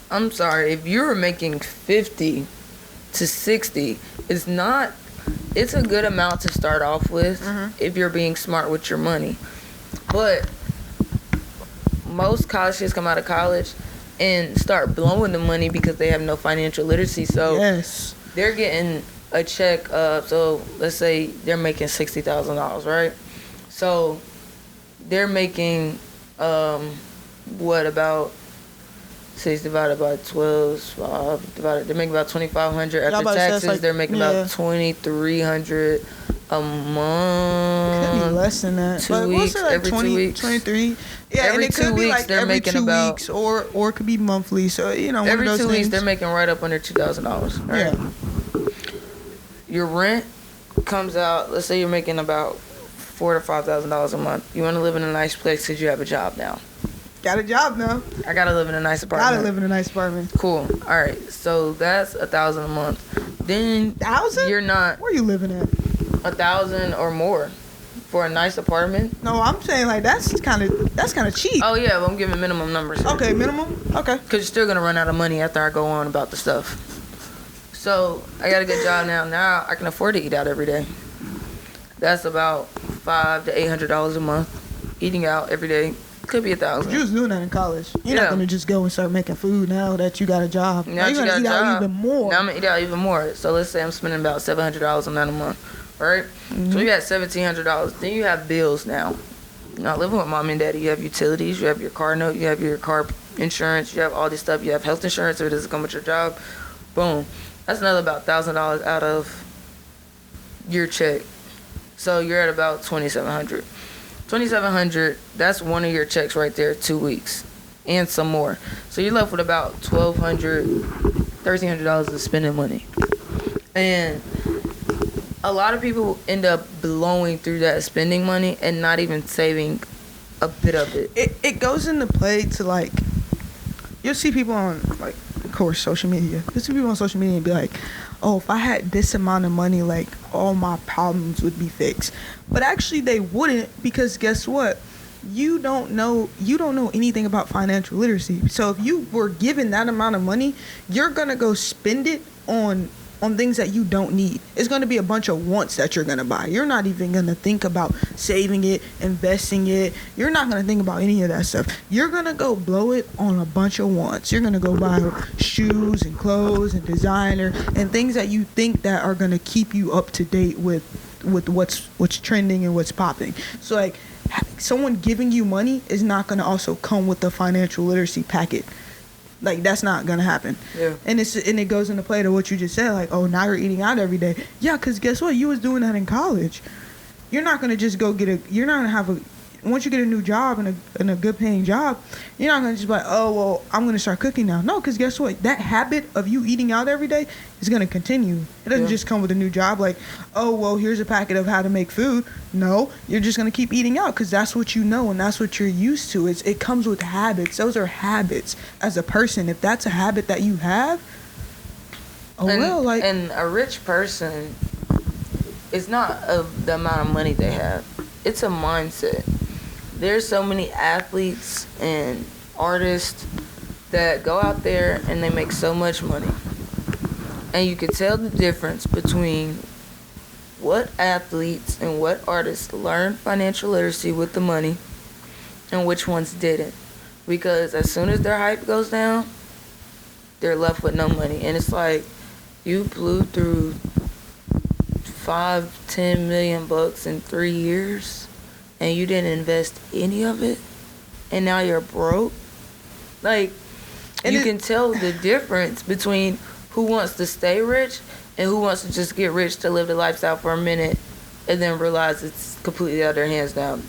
I'm sorry, if you're making 50 to 60, it's not. It's a good amount to start off with if you're being smart with your money. But most college kids come out of college and start blowing the money because they have no financial literacy. So Yes. they're getting a check. So let's say they're making $60,000, right? So they're making what about 6 divided by 12, they're making about $2,500 Yeah, I'm after about to say, it's taxes. like- They're making yeah. about $2,300 a Could be month. less than that. 2 But weeks, say like every 20, 2 weeks. 23. Yeah, Every and it 2 could be weeks, like they're every making 2 about- weeks, or it could be monthly. So one Every of 2 those weeks, things. they're making right up under $2,000. Right? Yeah. Your rent comes out. Let's say you're making about $4,000 to $5,000 a month. You want to live in a nice place because you have a job now. Got a job now. I gotta live in a nice apartment. Gotta live in a nice apartment. Cool. All right. So that's $1,000 a month. Then 1,000? you're not Where you living at? 1,000 or more for a nice apartment. No, I'm saying like that's kind of cheap. Oh yeah, but I'm giving minimum numbers. Here. Okay, minimum. Okay. Because you're still gonna run out of money after I go on about the stuff. So I got a good job now. Now I can afford to eat out every day. That's about $500 to $800 a month. Eating out every day could be You $1,000. was doing that in college. You're Yeah. not gonna just go and start making food now that you got a job. Now you're you gonna got a eat out job. even more. Now I'm gonna eat out even more. So let's say I'm spending about $700 on that a month, right? So you got $1,700. Then you have bills now. You're not living with mom and daddy. You have utilities. You have your car note. You have your car insurance. You have all this stuff. You have health insurance if it doesn't come with your job. Boom. That's another about $1,000 out of your check. So you're at about $2,700. $2,700. That's one of your checks right there. 2 weeks, and some more. So you're left with about $1,200, $1,300 of spending money, and a lot of people end up blowing through that spending money and not even saving a bit of it. It goes into play to like, you'll see people on like, of course, social media. You'll see people on social media and be like, oh, if I had this amount of money, like all my problems would be fixed. But actually they wouldn't, because guess what? You don't know anything about financial literacy. So if you were given that amount of money, you're gonna go spend it on things that you don't need. It's going to be a bunch of wants that you're going to buy. You're not even going to think about saving it, investing it. You're not going to think about any of that stuff. You're going to go blow it on a bunch of wants. You're going to go buy shoes and clothes and designer and things that you think that are going to keep you up to date with what's trending and what's popping. So like someone giving you money is not going to also come with the financial literacy packet. Like, that's not gonna happen. Yeah. And it goes into play to what you just said, like, oh, now you're eating out every day. Yeah, because guess what? You was doing that in college. You're not gonna just go you're not gonna have once you get a new job and a good paying job, you're not gonna just be like, oh, well, I'm gonna start cooking now. No, because guess what? That habit of you eating out every day is gonna continue. It doesn't just come with a new job like, oh, well, here's a packet of how to make food. No, you're just gonna keep eating out because that's what you know and that's what you're used to. It comes with habits. Those are habits as a person. If that's a habit that you have, and a rich person, it's not the amount of money they have. It's a mindset. There's so many athletes and artists that go out there and they make so much money. And you can tell the difference between what athletes and what artists learned financial literacy with the money and which ones didn't. Because as soon as their hype goes down, they're left with no money. And it's like you blew through 5-10 million bucks in 3 years and you didn't invest any of it and now you're broke. Like, you can tell the difference between who wants to stay rich and who wants to just get rich to live the lifestyle for a minute and then realize it's completely out of their hands now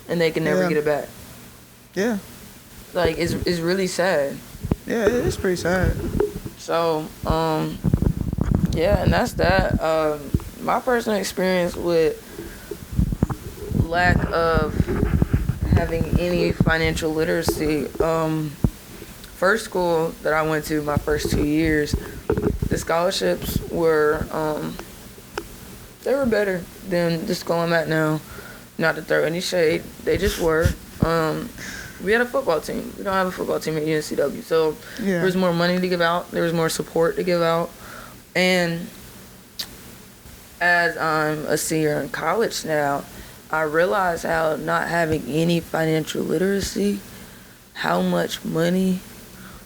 and they can never get it back. Yeah. Like, it's really sad. Yeah, it is pretty sad. So, yeah, and that's that. My personal experience with lack of having any financial literacy, first school that I went to, my first 2 years, the scholarships were, they were better than the school I'm at now. not to throw any shade, they just were. We had a football team. We don't have a football team at UNCW. So there was more money to give out. There was more support to give out. And as I'm a senior in college now, I realize how not having any financial literacy, how much money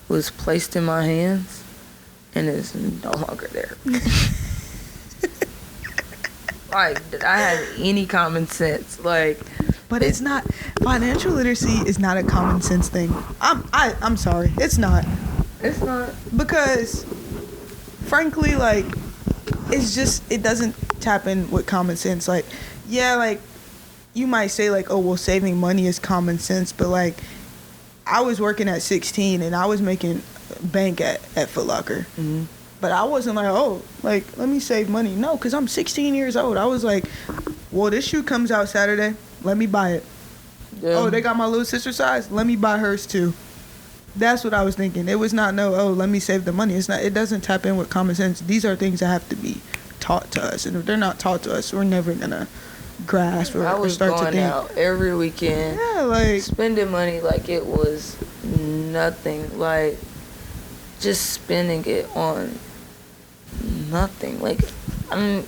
was placed in my hands and is no longer there. Like, did I have any common sense? Like, but it's not, financial literacy is not a common sense thing. I'm sorry, it's not. It's not. Because, frankly, like, it's just, it doesn't tap in with common sense. Like, yeah, like, you might say, like, oh, well, saving money is common sense, but, like, I was working at 16 and I was making bank at Foot Locker. Mm-hmm. But I wasn't like, oh, like, let me save money. No, because I'm 16 years old. I was like, well, this shoe comes out Saturday. Let me buy it. Yeah. Oh, they got my little sister size. Let me buy hers too. That's what I was thinking. It was not let me save the money. It's not. It doesn't tap in with common sense. These are things that have to be taught to us. And if they're not taught to us, we're never going to grasp or start to think. I was going out every weekend. Yeah, like. Spending money like it was nothing. Like, just spending it on nothing. Like, I mean,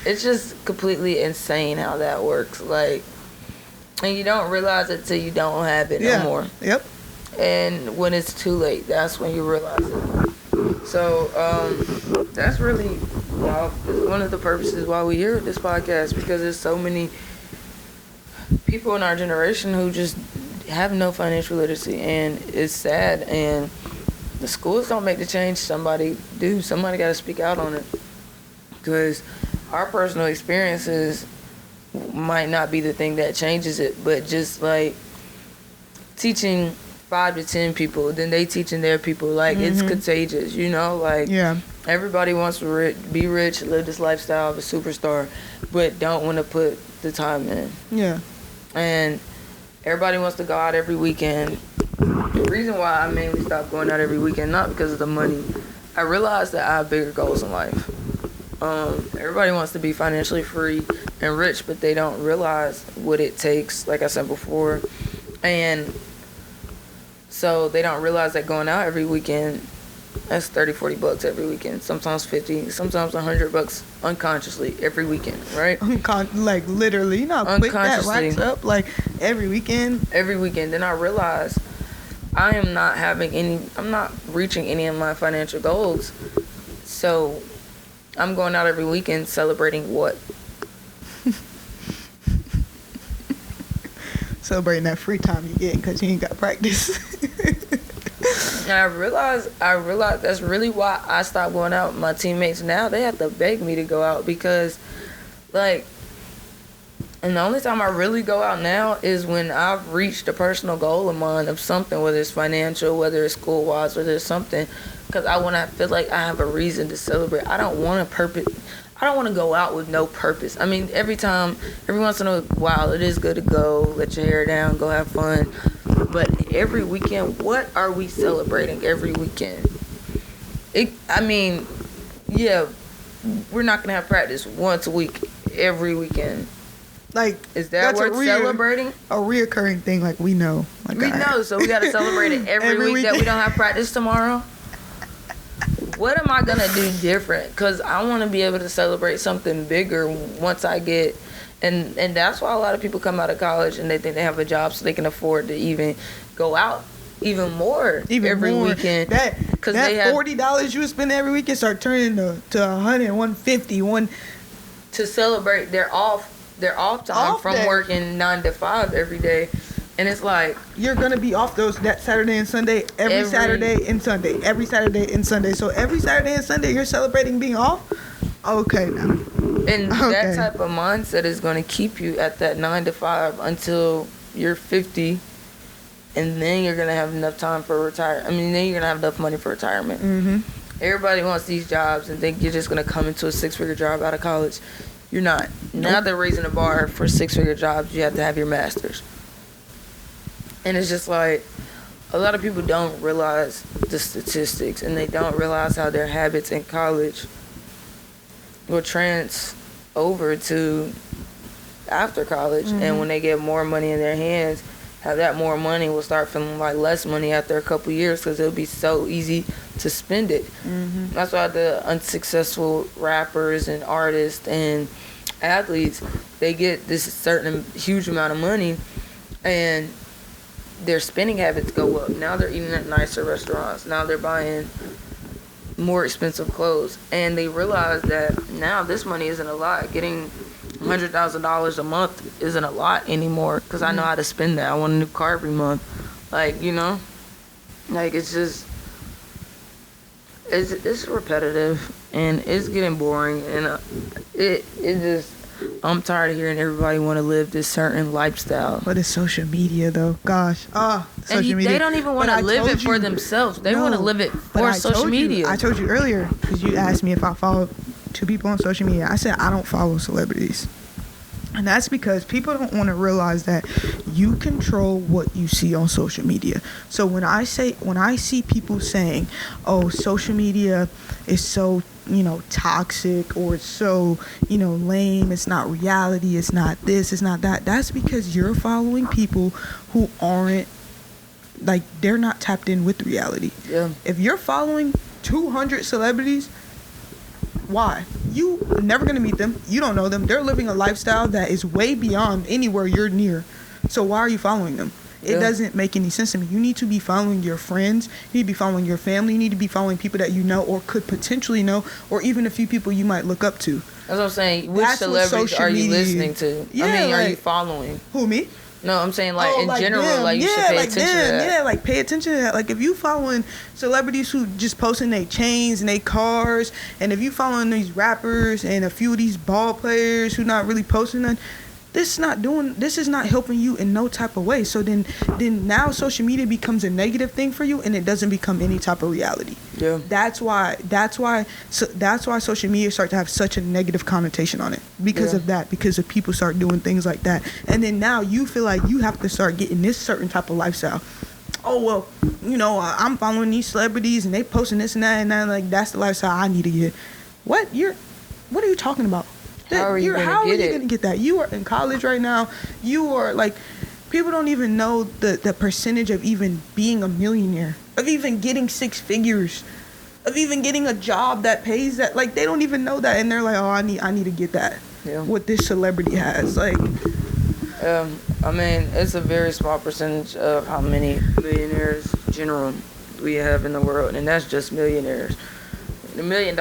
it's just completely insane how that works. Like, and you don't realize it till you don't have it no more. Yep. And when it's too late, that's when you realize it. So, that's really one of the purposes why we hear this podcast, because there's so many people in our generation who just have no financial literacy, and it's sad. And the schools don't make the change. Somebody do. Somebody got to speak out on it, because our personal experiences might not be the thing that changes it, but just like teaching 5 to 10 people, then they teaching their people, like, it's contagious, you know? Like, everybody wants to be rich, live this lifestyle of a superstar, but don't want to put the time in. Yeah. And everybody wants to go out every weekend. The reason why I mainly stopped going out every weekend, not because of the money. I realized that I have bigger goals in life. Everybody wants to be financially free and rich, but they don't realize what it takes, like I said before. And so they don't realize that going out every weekend, that's $30-$40 every weekend. Sometimes $50, sometimes $100 unconsciously every weekend, right? Like, literally, you know how quick that racks up, like, every weekend. Every weekend. Then I realized I'm not reaching any of my financial goals. So I'm going out every weekend celebrating what? Celebrating that free time you get because you ain't got practice. And I realized that's really why I stopped going out. My teammates now, they have to beg me to go out, because, like, and the only time I really go out now is when I've reached a personal goal of mine of something, whether it's financial, whether it's school-wise, whether it's something, because I want to feel like I have a reason to celebrate. I don't want to go out with no purpose. I mean, every once in a while, it is good to go, let your hair down, go have fun. But every weekend, what are we celebrating every weekend? We're not going to have practice once a week, every weekend. Like, is that worth celebrating? A reoccurring thing, like, we know. Like, we know, so we got to celebrate it every week that we don't have practice tomorrow. What am I going to do different? Because I want to be able to celebrate something bigger once I get... And that's why a lot of people come out of college and they think they have a job so they can afford to even go out even more every weekend. That $40 you would spend every weekend start turning to 100, 150, to celebrate their off time from working 9 to 5 every day. And it's like, you're gonna be off that Saturday and Sunday, every Saturday and Sunday, every Saturday and Sunday. So every Saturday and Sunday you're celebrating being off. Okay, now. And that type of mindset is going to keep you at that 9 to 5 until you're 50, and then you're going to have enough time for retire. I mean, then you're going to have enough money for retirement. Mm-hmm. Everybody wants these jobs and think you're just going to come into a 6-figure job out of college. You're not. Nope. Now they're raising the bar for 6-figure jobs. You have to have your master's. And it's just like, a lot of people don't realize the statistics, and they don't realize how their habits in college will trans over to after college. And when they get more money in their hands, have that more money will start feeling like less money after a couple years because it'll be so easy to spend it. That's why the unsuccessful rappers and artists and athletes, they get this certain huge amount of money and their spending habits go up. Now they're eating at nicer restaurants. Now they're buying more expensive clothes. And they realize that now this money isn't a lot. Getting $100,000 a month isn't a lot anymore because I know how to spend that. I want a new car every month. Like, you know? Like, it's just... It's repetitive and it's getting boring. And it just... I'm tired of hearing everybody want to live this certain lifestyle. But it's social media, though. Gosh. Social media. They don't even want to live it for themselves. They want to live it for social media. I told you earlier, because you asked me if I follow 2 people on social media. I said I don't follow celebrities. And that's because people don't want to realize that you control what you see on social media. So when I see people saying, oh, social media is so, toxic, or it's so, lame, it's not reality, it's not this, it's not that, that's because you're following people who aren't, like, they're not tapped in with reality. Yeah. If you're following 200 celebrities, why? You never gonna meet them. You don't know them. They're living a lifestyle that is way beyond anywhere you're near. So why are you following them? It doesn't make any sense to me. You need to be following your friends. You need to be following your family. You need to be following people that you know or could potentially know, or even a few people you might look up to. That's what I'm saying. Which celebrities are you listening to? Yeah, are you following? Who, me? No, I'm saying in general, them. You should pay attention to that. Yeah, pay attention to that. Like, if you following celebrities who just posting their chains and their cars, and if you following these rappers and a few of these ball players who not really posting nothing, this is not helping you in no type of way. So then now social media becomes a negative thing for you, and it doesn't become any type of reality. Yeah. That's why social media start to have such a negative connotation on it because of that, because of people start doing things like that. And then now you feel like you have to start getting this certain type of lifestyle. Oh, well, I'm following these celebrities and they posting this and that, like, that's the lifestyle I need to get. What are you talking about? How are you going to get that? You are in college right now. You are, like, people don't even know the percentage of even being a millionaire, of even getting 6 figures, of even getting a job that pays that. Like, they don't even know that, and they're like, oh, I need to get that. Yeah. What this celebrity has. Like, it's a very small percentage of how many millionaires general we have in the world, and that's just millionaires. $1 million,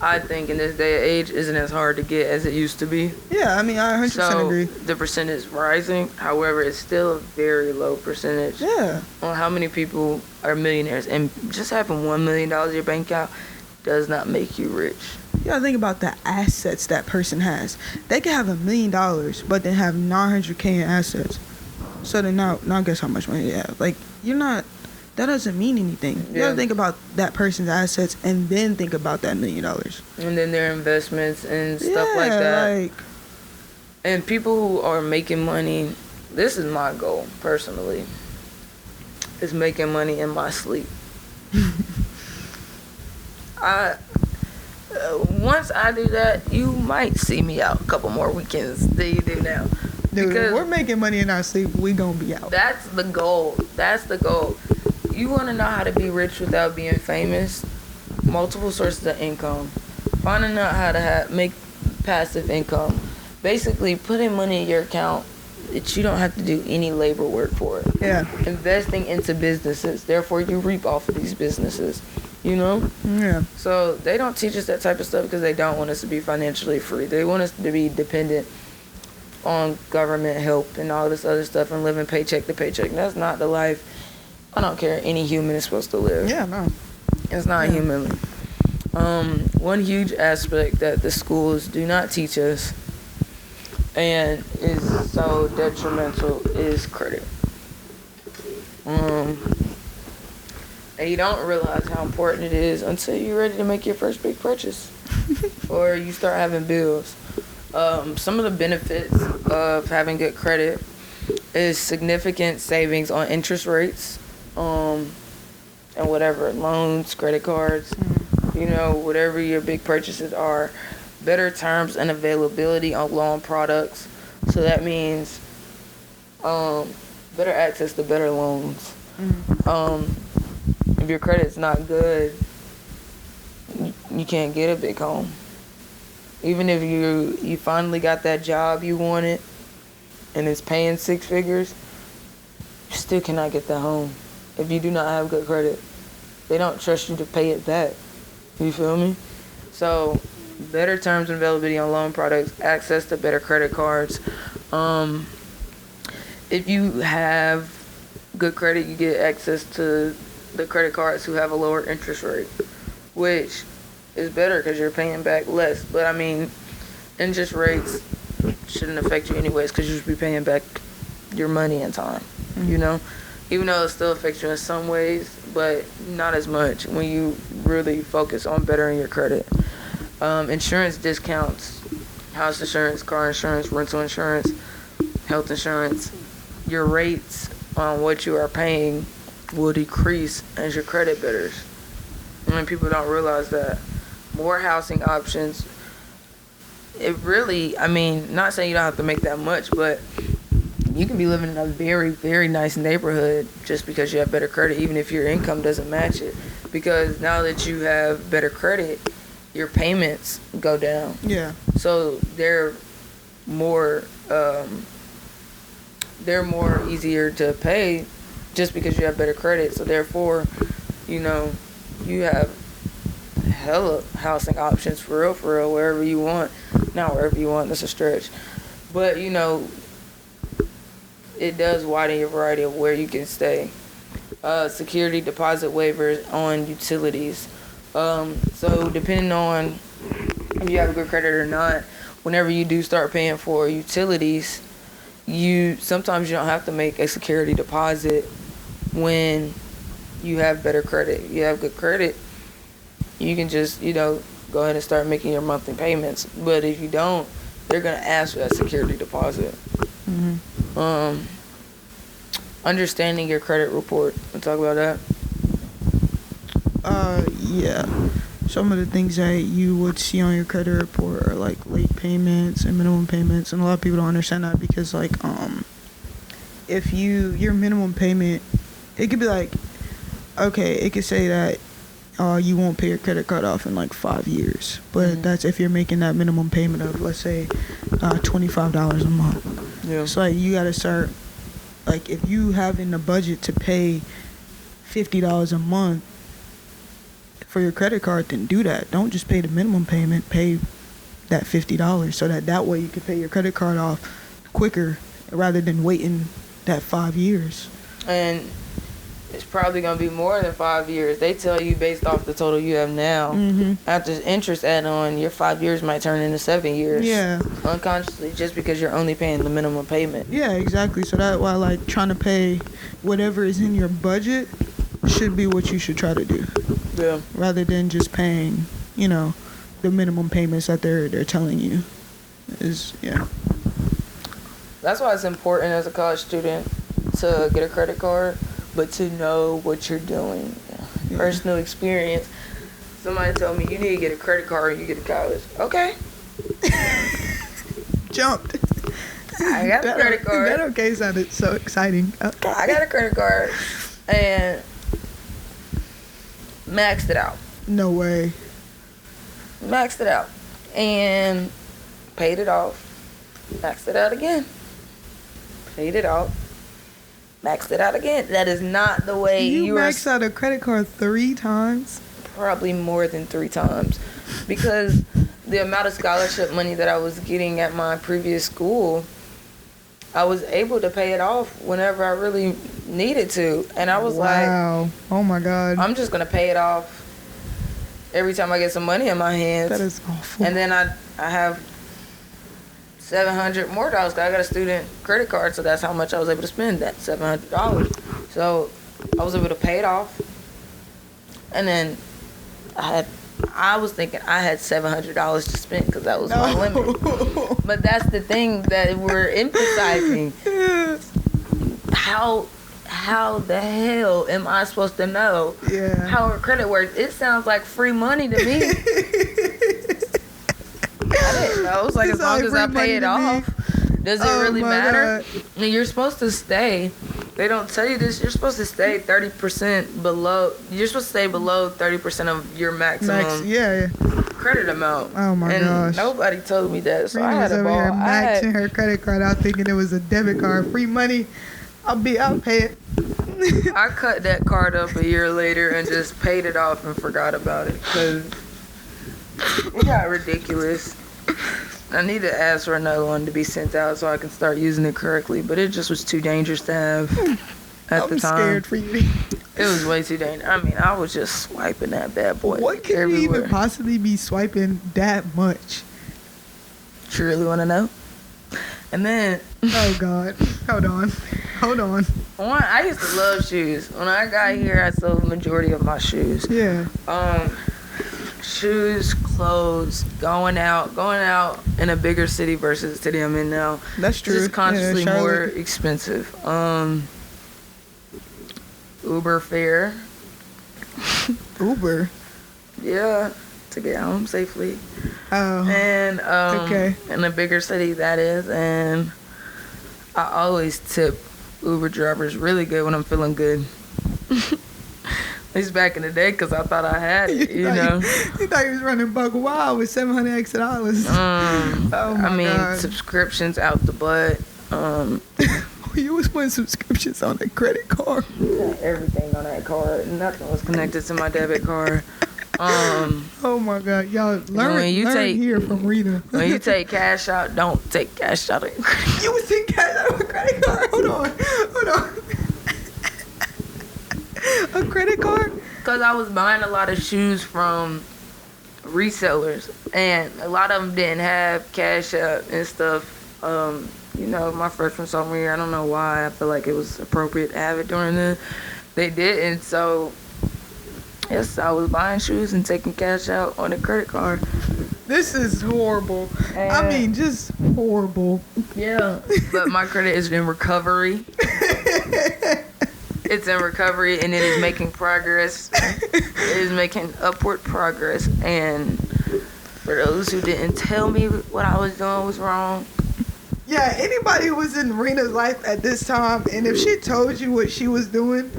I think, in this day and age isn't as hard to get as it used to be. Yeah, I 100% agree. The percentage is rising. However, it's still a very low percentage. Yeah. On how many people are millionaires. And just having $1 million in your bank account does not make you rich. You gotta think about the assets that person has. They can have $1 million, but then have $900K in assets. So then now guess how much money they have. Like, that doesn't mean anything. You gotta think about that person's assets and then think about that $1 million. And then their investments and stuff like that. And people who are making money, this is my goal, personally, is making money in my sleep. Once I do that, you might see me out a couple more weekends than you do now. Dude, because we're making money in our sleep, we gonna be out. That's the goal. You want to know how to be rich without being famous? Multiple sources of income. Finding out how to make passive income. Basically, putting money in your account that you don't have to do any labor work for it. Yeah. Investing into businesses. Therefore, you reap off of these businesses. Yeah. So they don't teach us that type of stuff because they don't want us to be financially free. They want us to be dependent on government help and all this other stuff and living paycheck to paycheck. And that's not the life I don't care any human is supposed to live. Yeah, no. It's not humanly. One huge aspect that the schools do not teach us and is so detrimental is credit. And you don't realize how important it is until you're ready to make your first big purchase or you start having bills. Some of the benefits of having good credit is significant savings on interest rates, and whatever, loans, credit cards, whatever your big purchases are, better terms and availability on loan products, So that means better access to better loans. If your credit's not good, you can't get a big home. Even if you finally got that job you wanted and it's paying 6 figures, you still cannot get that home if you do not have good credit. They don't trust you to pay it back. You feel me? So better terms and availability on loan products, access to better credit cards. If you have good credit, you get access to the credit cards who have a lower interest rate, which is better because you're paying back less. But I mean, interest rates shouldn't affect you anyways because you should be paying back your money in time, you know? Even though it still affects you in some ways, but not as much when you really focus on bettering your credit. Insurance discounts, house insurance, car insurance, rental insurance, health insurance. Your rates on what you are paying will decrease as your credit betters. And people don't realize that. More housing options. It really, I mean, not saying you don't have to make that much, but you can be living in a very, very nice neighborhood just because you have better credit, even if your income doesn't match it. Because now that you have better credit, your payments go down. Yeah. So they're more easier to pay just because you have better credit. So therefore, you know, you have hella housing options for real, wherever you want. Not wherever you want, that's a stretch. But, you know, it does widen your variety of where you can stay. Security deposit waivers on utilities. So depending on if you have a good credit or not, whenever you do start paying for utilities, sometimes you don't have to make a security deposit when you have better credit. You have good credit, you can just, you know, go ahead and start making your monthly payments. But if you don't, they're going to ask for that security deposit. Understanding your credit report. We'll talk about that. Yeah. Some of the things that you would see on your credit report are like late payments and minimum payments, and a lot of people don't understand that because like if your minimum payment, it could be like, okay, it could say that you won't pay your credit card off in like 5 years, but that's if you're making that minimum payment of, let's say, $25 a month. Yeah. So like you gotta start, like if you have in the budget to pay $50 a month for your credit card, then do that. Don't just pay the minimum payment, pay that $50 so that way you can pay your credit card off quicker rather than waiting that 5 years. And it's probably going to be more than 5 years. They tell you based off the total you have now. After interest add on, your 5 years might turn into 7 years. Yeah. Unconsciously, just because you're only paying the minimum payment. Yeah, exactly. So that's why, like, trying to pay whatever is in your budget should be what you should try to do. Yeah. Rather than just paying, you know, the minimum payments that they're telling you. Yeah. That's why it's important as a college student to get a credit card, but to know what you're doing. Yeah. Personal experience. Somebody told me, you need to get a credit card when you get to college. Okay. Jumped. I got a credit card. That okay sounded so exciting. Okay. I got a credit card and maxed it out. No way. Maxed it out. And paid it off. Maxed it out again. Paid it off. Maxed it out again. That is not the way you maxed out a credit card 3 times? Probably more than 3 times. Because the amount of scholarship money that I was getting at my previous school, I was able to pay it off whenever I really needed to. And I was like, wow. Oh my God. I'm just going to pay it off every time I get some money in my hands. That is awful. And then I have $700 more dollars. I got a student credit card, so that's how much I was able to spend, that $700. So I was able to pay it off. And then I was thinking I had $700 to spend because that was my limit. But that's the thing that we're emphasizing. How the hell am I supposed to know how our credit works? It sounds like free money to me. I didn't know. It was like, as long as I pay it off. Does it really matter? God. I mean, you're supposed to stay. They don't tell you this. You're supposed to stay 30% below. You're supposed to stay below 30% of your maximum Yeah. credit amount. Oh my gosh. Nobody told me that, so I Rinnah had was a over ball. here maxing her credit card out, thinking it was a debit card, free money. I'll pay it. I cut that card up a year later and just paid it off and forgot about it because it got ridiculous. I need to ask for another one to be sent out so I can start using it correctly, but it just was too dangerous to have at the time. I'm scared for you. It was way too dangerous. I mean, I was just swiping that bad boy. What could everywhere. you even possibly be swiping that much? You really want to know? And then, oh God, hold on. I used to love shoes. When I got here, I sold the majority of my shoes. Yeah. Shoes, clothes, going out in a bigger city versus the city I'm in now. That's true. It's just consciously yeah, more expensive. Uber fare. Uber. Yeah, to get home safely. Oh. And okay. In a bigger city that is, and I always tip Uber drivers really good when I'm feeling good. At least back in the day, because I thought I had it, you know. You thought you was running buck wild with $700 extra dollars. Oh my God. subscriptions out the butt. You was putting subscriptions on a credit card. Everything on that card. Nothing was connected to my debit card. Oh my God, y'all learn here from Rinnah. When you take cash out, don't take cash out of your credit card. You was taking cash out of a credit card? Hold on. A credit card? Because I was buying a lot of shoes from resellers, and a lot of them didn't have cash out and stuff. You know, my freshman, sophomore year, I don't know why. I feel like it was appropriate to have it during then. They didn't, so yes, I was buying shoes and taking cash out on a credit card. This is horrible. I mean, just horrible. Yeah, but my credit is in recovery. It's in recovery, and it is making progress. It is making upward progress. And for those who didn't tell me what I was doing was wrong. Yeah, anybody who was in Rinnah's life at this time, and if she told you what she was doing,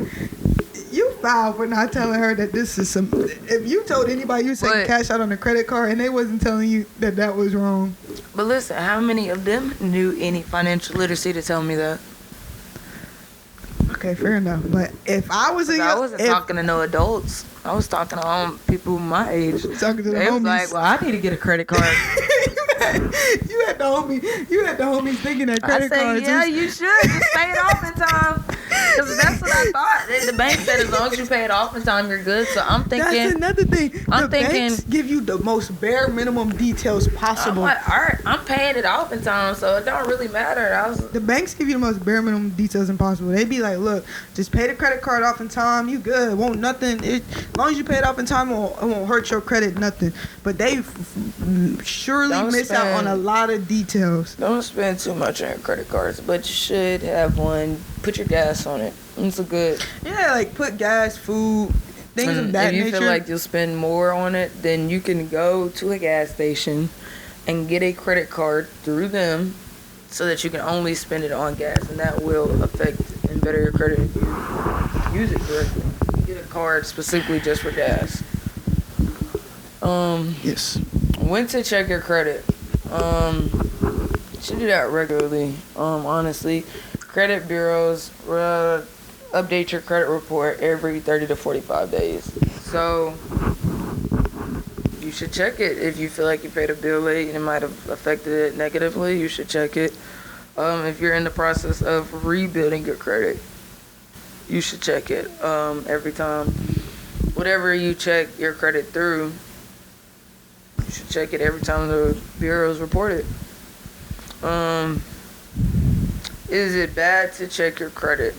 you foul for not telling her that this is some. If you told anybody you said cash out on a credit card and they wasn't telling you that that was wrong. But listen, how many of them knew any financial literacy to tell me that? Okay, fair enough. But if I was in I wasn't talking to no adults. I was talking to people my age. Talking to the they homies. Was like, well, I need to get a credit card. You had the homies thinking that credit cards. Yeah, you should just pay it off in time. Because that's what I thought. The bank said as long as you pay it off in time, you're good. So I'm thinking. That's another thing. The banks give you the most bare minimum details possible. I'm like, all right, I'm paying it off in time, so it don't really matter. The banks give you the most bare minimum details impossible. They be like, look, just pay the credit card off in time. You good. Won't nothing. As long as you pay it off in time, it won't hurt your credit, nothing. But they surely miss out on a lot of details. Don't spend too much on your credit cards, but you should have one. Put your gas on it. It's a good. Yeah, like put gas, food, things of that nature. If you feel like you'll spend more on it, then you can go to a gas station and get a credit card through them so that you can only spend it on gas, and that will affect and better your credit if you use it correctly. Get a card specifically just for gas. Yes. When to check your credit. You should do that regularly, honestly. Credit bureaus update your credit report every 30 to 45 days. So you should check it. If you feel like you paid a bill late and it might have affected it negatively, you should check it. If you're in the process of rebuilding your credit, you should check it every time. Whatever you check your credit through, you should check it every time the bureaus report it. Is it bad to check your credit?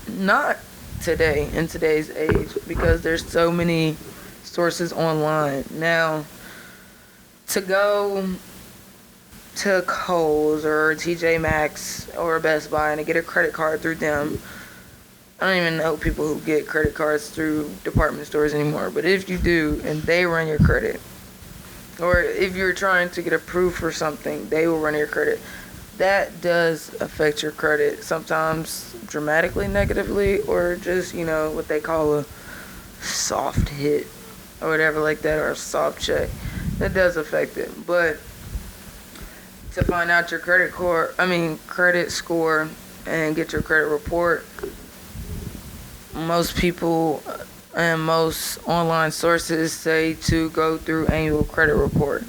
Not today, in today's age, because there's so many sources online. Now, to go to Kohl's or TJ Maxx or Best Buy and to get a credit card through them, I don't even know people who get credit cards through department stores anymore, but if you do and they run your credit, or if you're trying to get approved for something, they will run your credit. That does affect your credit, sometimes dramatically negatively, or just, what they call a soft hit or whatever like that, or a soft check. That does affect it. But to find out your credit score and get your credit report, most people and most online sources say to go through annual credit report.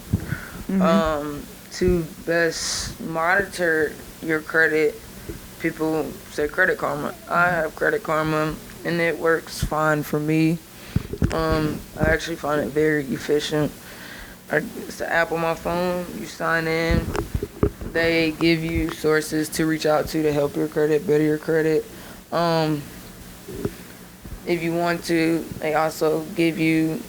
To best monitor your credit, people say Credit Karma. I have Credit Karma, and it works fine for me. I actually find it very efficient. It's an app on my phone. You sign in. They give you sources to reach out to help your credit, better your credit. If you want to, they also give you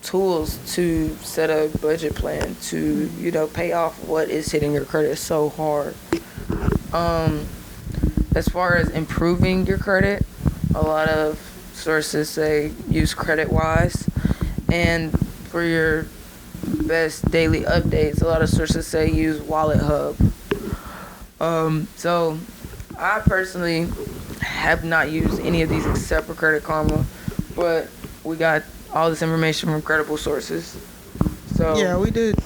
tools to set a budget plan to, pay off what is hitting your credit so hard. As far as improving your credit, a lot of sources say use CreditWise. And for your best daily updates, a lot of sources say use Wallet Hub. So I personally have not used any of these except for Credit Karma, but we got all this information from credible sources. So yeah, we did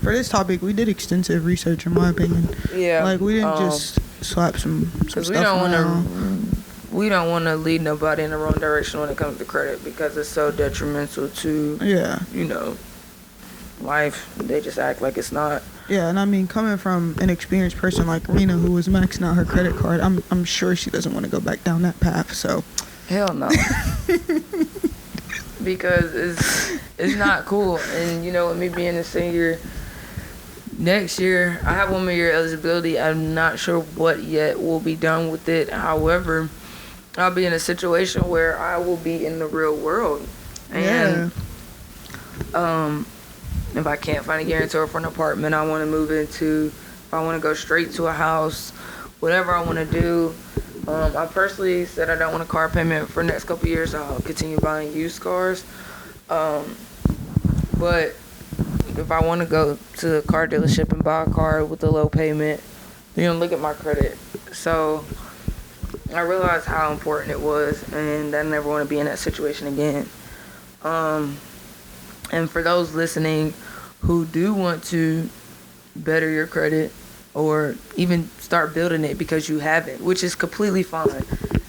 for this topic. We did extensive research, in my opinion. Yeah, like we didn't just slap some stuff around. We don't want to lead nobody in the wrong direction when it comes to credit, because it's so detrimental to life. They just act like it's not. Yeah, and I mean, coming from an experienced person like Rinnah, who was maxing out her credit card, I'm sure she doesn't want to go back down that path. So hell no. Because it's not cool. And with me being a senior, next year I have 1 more year eligibility. I'm not sure what yet will be done with it. However, I'll be in a situation where I will be in the real world. And if I can't find a guarantor for an apartment I want to move into, if I want to go straight to a house, whatever I want to do. I personally said I don't want a car payment for the next couple of years. I'll continue buying used cars. But if I want to go to the car dealership and buy a car with a low payment, look at my credit. So I realized how important it was, and I never want to be in that situation again. And for those listening who do want to better your credit, or even start building it because you haven't, which is completely fine,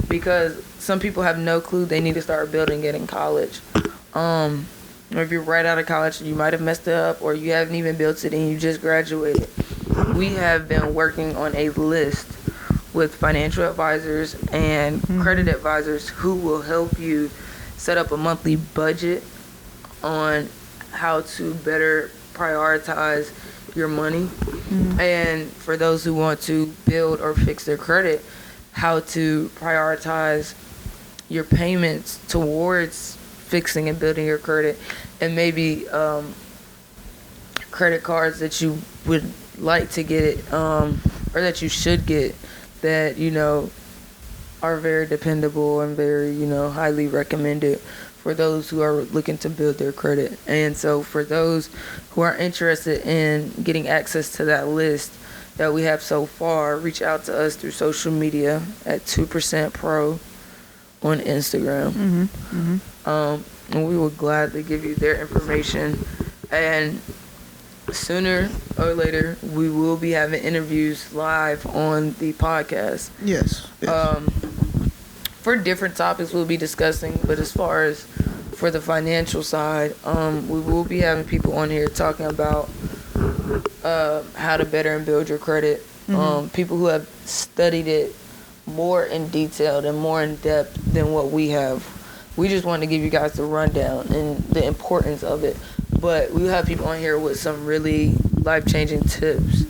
because some people have no clue they need to start building it in college. Or if you're right out of college, you might have messed it up, or you haven't even built it and you just graduated. We have been working on a list with financial advisors and credit advisors who will help you set up a monthly budget on how to better prioritize your money. And for those who want to build or fix their credit, how to prioritize your payments towards fixing and building your credit, and maybe credit cards that you would like to get, or that you should get, that are very dependable and very highly recommended for those who are looking to build their credit. And so for those who are interested in getting access to that list that we have so far, reach out to us through social media at 2% Pro on Instagram. And we will gladly give you their information. And sooner or later, we will be having interviews live on the podcast. Yes. For different topics we'll be discussing, but as far as for the financial side, we will be having people on here talking about how to better and build your credit. People who have studied it more in detail and more in depth than what we have. We just wanted to give you guys the rundown and the importance of it. But we have people on here with some really life-changing tips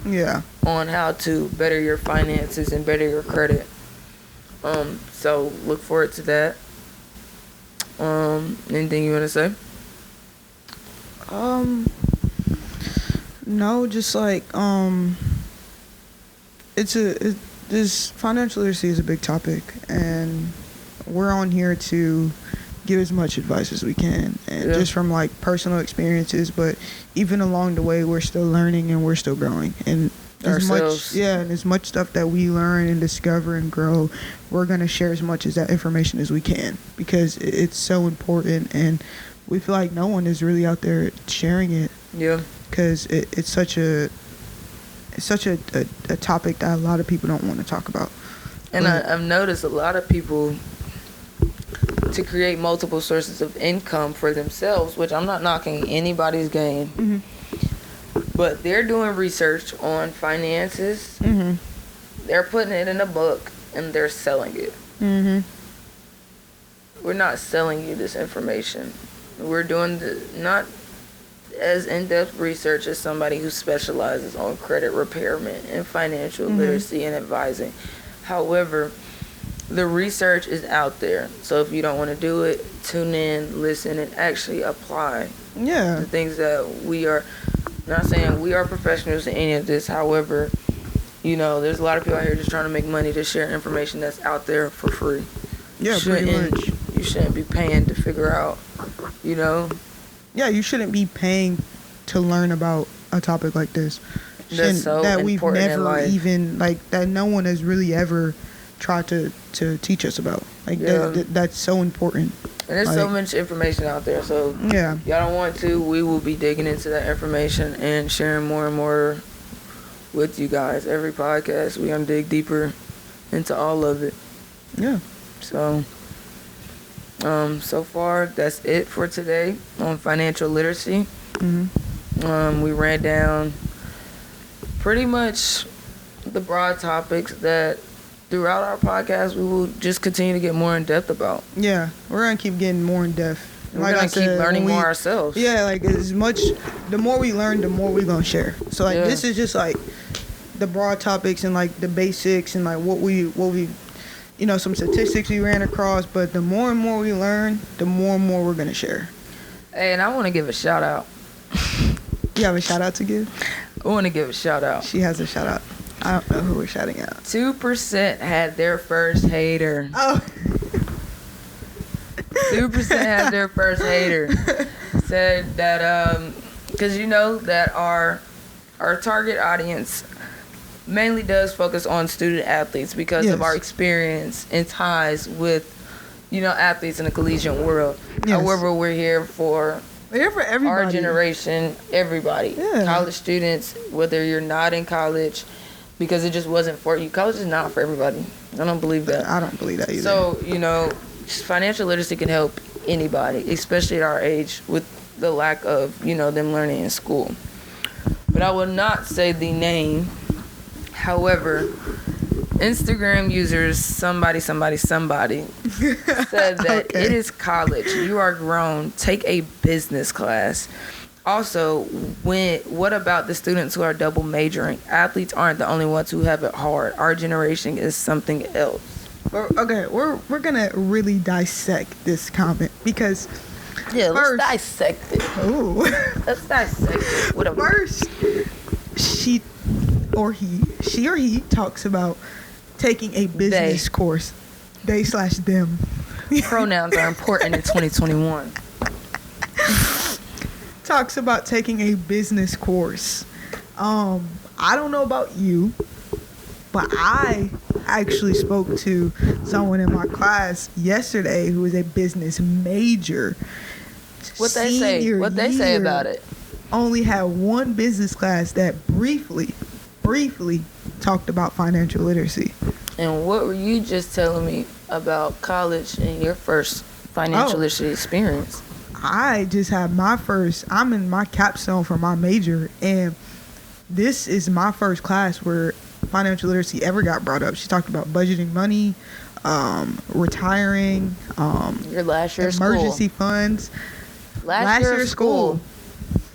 on how to better your finances and better your credit. So look forward to that. Anything you want to say? No, just like this financial literacy is a big topic, and we're on here to give as much advice as we can, and just from like personal experiences, but even along the way we're still learning and we're still growing, and as much stuff that we learn and discover and grow, we're going to share as much as that information as we can, because it's so important, and we feel like no one is really out there sharing it, because it's such a topic that a lot of people don't want to talk about. And I've noticed a lot of people, to create multiple sources of income for themselves, which I'm not knocking anybody's game, but they're doing research on finances. They're putting it in a book and they're selling it. We're not selling you this information. We're doing not as in-depth research as somebody who specializes on credit repairment and financial literacy and advising. However, the research is out there. So if you don't want to do it, tune in, listen, and actually apply the things that we are. I'm not saying we are professionals in any of this. However, there's a lot of people out here just trying to make money to share information that's out there for free. Yeah, pretty much. You shouldn't be paying to figure out, Yeah, you shouldn't be paying to learn about a topic like this. That's so that we've never even, that no one has really ever tried to teach us about. That's so important. And there's so much information out there. So y'all don't want to, we will be digging into that information and sharing more and more with you guys. Every podcast, we're going to dig deeper into all of it. Yeah. So, so far, that's it for today on financial literacy. We ran down pretty much the broad topics that throughout our podcast we will just continue to get more in depth about. Yeah, we're gonna keep getting more in depth. We're gonna keep learning more ourselves. Yeah, the more we learn, the more we're gonna share. So this is just the broad topics and the basics and what we some statistics we ran across. But the more and more we learn, the more and more we're gonna share. Hey, and I want to give a shout out. You have a shout out to give? I want to give a shout out. She has a shout out. I don't know who we're shouting out. 2% had their first hater. Oh. 2% had their first hater. Said that, because that our target audience mainly does focus on student athletes because of our experience and ties with, athletes in the collegiate world. Yes. However, we're here for everybody. Our generation, everybody. Yeah. College students, whether you're not in college, because it just wasn't for you. College is not for everybody. I don't believe that. I don't believe that either. So, financial literacy can help anybody, especially at our age, with the lack of, them learning in school. But I will not say the name. However, Instagram users, somebody said that it is college. You are grown. Take a business class. Also, what about the students who are double majoring? Athletes aren't the only ones who have it hard. Our generation is something else. Okay, we're gonna really dissect this comment because let's dissect it. Ooh. Let's dissect it. First, she or he talks about taking a business course. They/them. Pronouns are important in 2021. Talks about taking a business course. I don't know about you, but I actually spoke to someone in my class yesterday who is a business major. What they say about it? Only had one business class that briefly talked about financial literacy. And what were you just telling me about college and your first financial literacy experience? I just had I'm in my capstone for my major, and this is my first class where financial literacy ever got brought up. She talked about budgeting money, retiring, your last year emergency school. funds. Last year of school.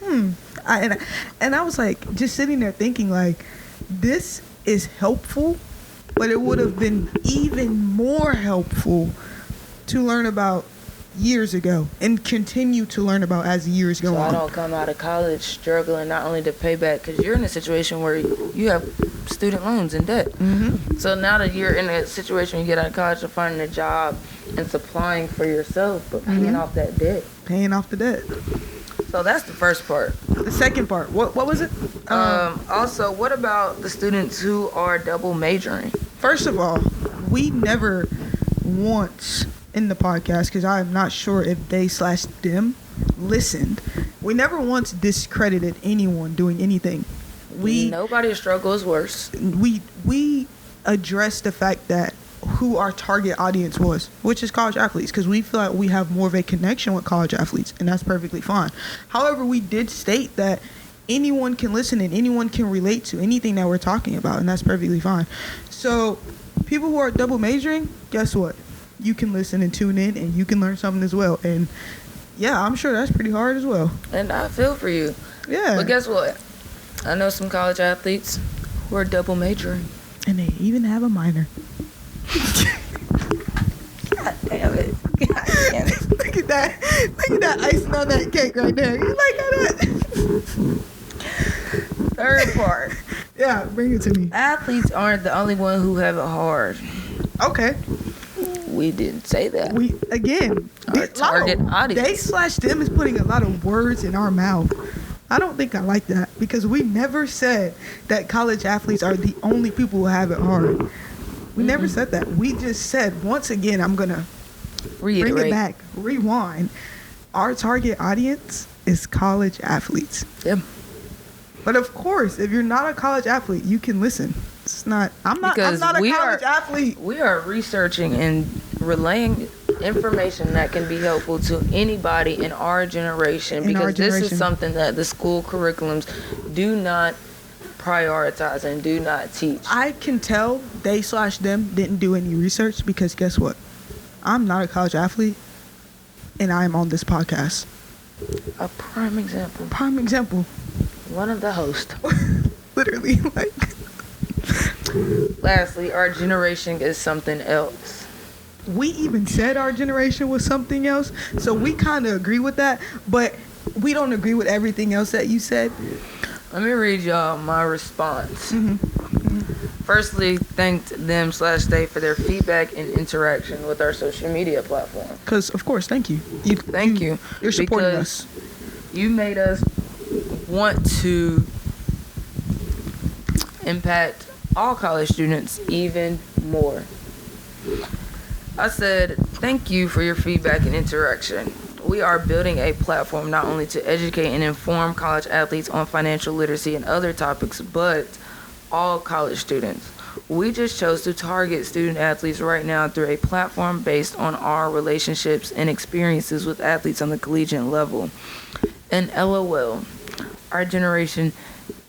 And I was just sitting there thinking this is helpful, but it would have been even more helpful to learn about years ago and continue to learn about as years go on. So I don't come out of college struggling not only to pay back, because you're in a situation where you have student loans and debt. So now that you're in a situation where you get out of college and finding a job and supplying for yourself, but paying off that debt. Paying off the debt. So that's the first part. The second part, what was it? Also, what about the students who are double majoring? First of all, we never once in the podcast, because I'm not sure if they/them listened, we never once discredited anyone doing anything. Nobody's struggle is worse. We addressed the fact that who our target audience was, which is college athletes, because we feel like we have more of a connection with college athletes, and that's perfectly fine. However, we did state that anyone can listen and anyone can relate to anything that we're talking about, and that's perfectly fine. So people who are double majoring, guess what? You can listen and tune in, and you can learn something as well. And yeah, I'm sure that's pretty hard as well. And I feel for you. Yeah. But guess what? I know some college athletes who are double majoring. And they even have a minor. God damn it. God damn it. Look at that. Look at that icing on that cake right there. You like that? Third part. Yeah, bring it to me. Athletes aren't the only one who have it hard. Okay. We didn't say that. We, again, Our target audience. They/them is putting a lot of words in our mouth. I don't think I like that, because we never said that college athletes are the only people who have it hard. We never said that. We just said, once again, I'm going to bring it back, rewind. Our target audience is college athletes. Yep. But of course, if you're not a college athlete, you can listen. It's not. I'm not a college athlete. We are researching and relaying information that can be helpful to anybody in our generation, because this is something that the school curriculums do not prioritize and do not teach. I can tell they/them didn't do any research, because guess what? I'm not a college athlete, and I am on this podcast. A prime example. Prime example. One of the hosts. Literally, like. Lastly, our generation is something else. We even said our generation was something else, so we kind of agree with that, but we don't agree with everything else that you said. Let me read y'all my response. Firstly, thanked them/they for their feedback and interaction with our social media platform. Because, of course, thank you. Thank you. You're supporting us. You made us want to impact all college students even more. I said, thank you for your feedback and interaction. We are building a platform not only to educate and inform college athletes on financial literacy and other topics, but all college students. We just chose to target student athletes right now through a platform based on our relationships and experiences with athletes on the collegiate level. And LOL, our generation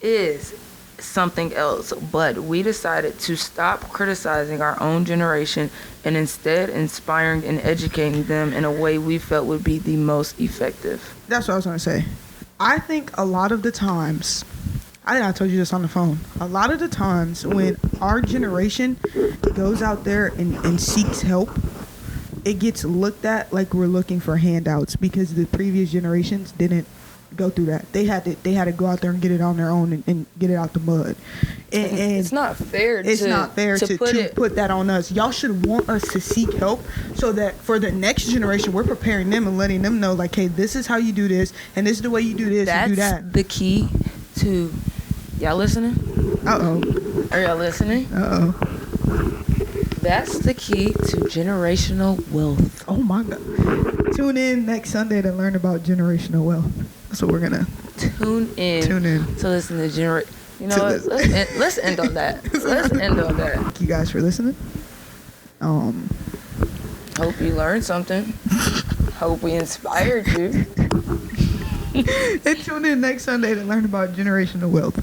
is something else, but we decided to stop criticizing our own generation and instead inspiring and educating them in a way we felt would be the most effective. That's what I was going to say. I think a lot of the times, I think I told you this on the phone, a lot of the times when our generation goes out there and seeks help, it gets looked at like we're looking for handouts, because the previous generations didn't go through that. They had to go out there and get it on their own and get it out the mud. And it's not fair. To put that on us. Y'all should want us to seek help, so that for the next generation, we're preparing them and letting them know, like, hey, this is how you do this, and this is the way you do this and do that. That's the key to. Y'all listening? Uh-oh. Are y'all listening? Uh-oh. That's the key to generational wealth. Oh my God. Tune in next Sunday to learn about generational wealth. That's what we're gonna tune in to listen to You know what? Let's end on that. Let's end on that. Thank you guys for listening. Hope you learned something. Hope we inspired you. And tune in next Sunday to learn about generational wealth.